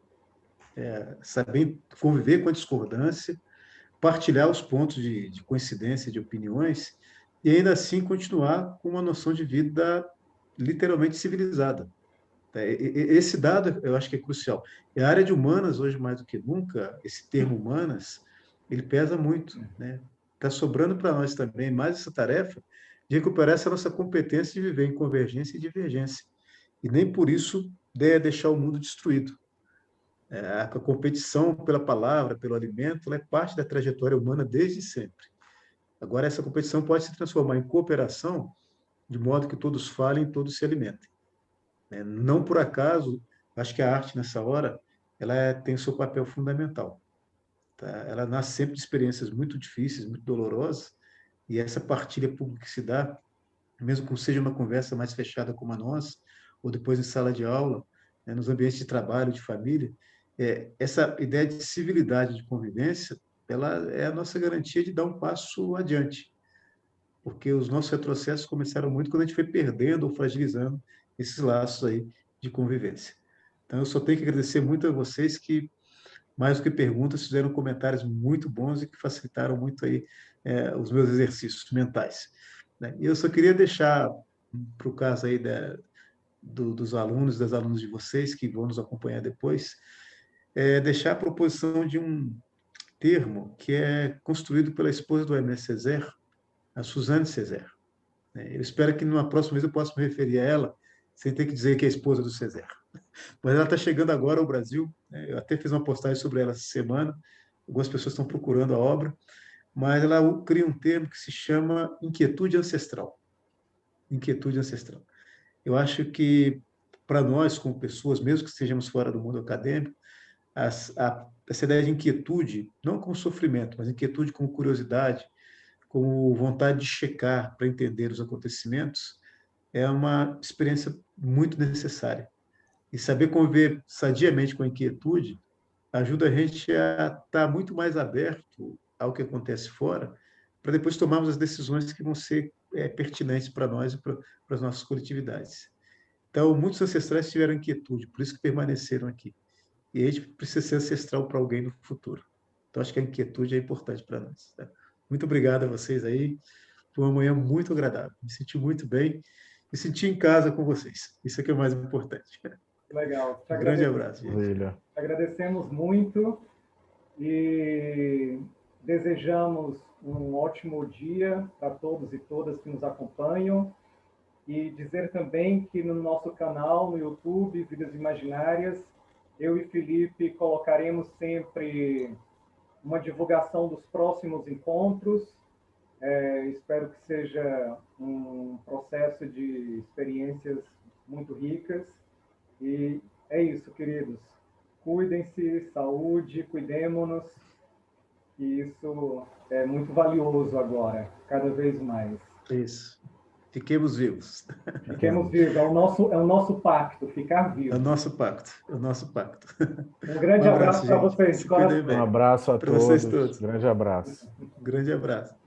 saber conviver com a discordância, partilhar os pontos de coincidência de opiniões e ainda assim continuar com uma noção de vida literalmente civilizada. Esse dado eu acho que é crucial. E a área de humanas, hoje mais do que nunca, esse termo humanas, ele pesa muito, né? Está sobrando para nós também mais essa tarefa de recuperar essa nossa competência de viver em convergência e divergência. E nem por isso deve deixar o mundo destruído. A competição pela palavra, pelo alimento, ela é parte da trajetória humana desde sempre. Agora, essa competição pode se transformar em cooperação, de modo que todos falem, todos se alimentem. Não por acaso, acho que a arte, nessa hora, tem o seu papel fundamental. Tá? Ela nasce sempre de experiências muito difíceis, muito dolorosas, e essa partilha pública que se dá, mesmo que seja uma conversa mais fechada como a nossa, ou depois em sala de aula, né, nos ambientes de trabalho, de família, essa ideia de civilidade, de convivência, ela é a nossa garantia de dar um passo adiante, porque os nossos retrocessos começaram muito quando a gente foi perdendo ou fragilizando esses laços aí de convivência. Então, eu só tenho que agradecer muito a vocês que, mais do que perguntas, fizeram comentários muito bons e que facilitaram muito aí os meus exercícios mentais. Né? E eu só queria deixar, para o caso aí dos alunos, das alunas de vocês que vão nos acompanhar depois, deixar a proposição de um termo que é construído pela esposa do Aimé Césaire, a Suzanne Césaire. Eu espero que numa próxima vez eu possa me referir a ela sem ter que dizer que é a esposa do Césaire. Mas ela está chegando agora ao Brasil. Eu até fiz uma postagem sobre ela essa semana. Algumas pessoas estão procurando a obra, mas ela cria um termo que se chama inquietude ancestral. Inquietude ancestral. Eu acho que, para nós, como pessoas, mesmo que estejamos fora do mundo acadêmico, essa ideia de inquietude, não com sofrimento, mas inquietude com curiosidade, com vontade de checar para entender os acontecimentos, é uma experiência muito necessária. E saber conviver sadiamente com a inquietude ajuda a gente a estar muito mais aberto ao que acontece fora, para depois tomarmos as decisões que vão ser pertinentes para nós e para as nossas coletividades. Então, muitos ancestrais tiveram inquietude, por isso que permaneceram aqui. E a gente precisa ser ancestral para alguém no futuro. Então, acho que a inquietude é importante para nós. Tá? Muito obrigado a vocês aí. Foi uma manhã muito agradável. Me senti muito bem. Me senti em casa com vocês. Isso é que é o mais importante. Legal. Um grande abraço, gente. Te agradecemos muito e desejamos um ótimo dia para todos e todas que nos acompanham. E dizer também que no nosso canal, no YouTube, Vidas Imaginárias, eu e Felipe colocaremos sempre uma divulgação dos próximos encontros. Espero que seja um processo de experiências muito ricas. E é isso, queridos. Cuidem-se, saúde, cuidemo-nos. E isso é muito valioso agora, cada vez mais. Isso. Fiquemos vivos. Fiquemos vivos. É o nosso pacto, ficar vivo. É o nosso pacto. É o nosso pacto. Um grande abraço para vocês. Um abraço a todos. Vocês todos. Grande abraço. Grande abraço.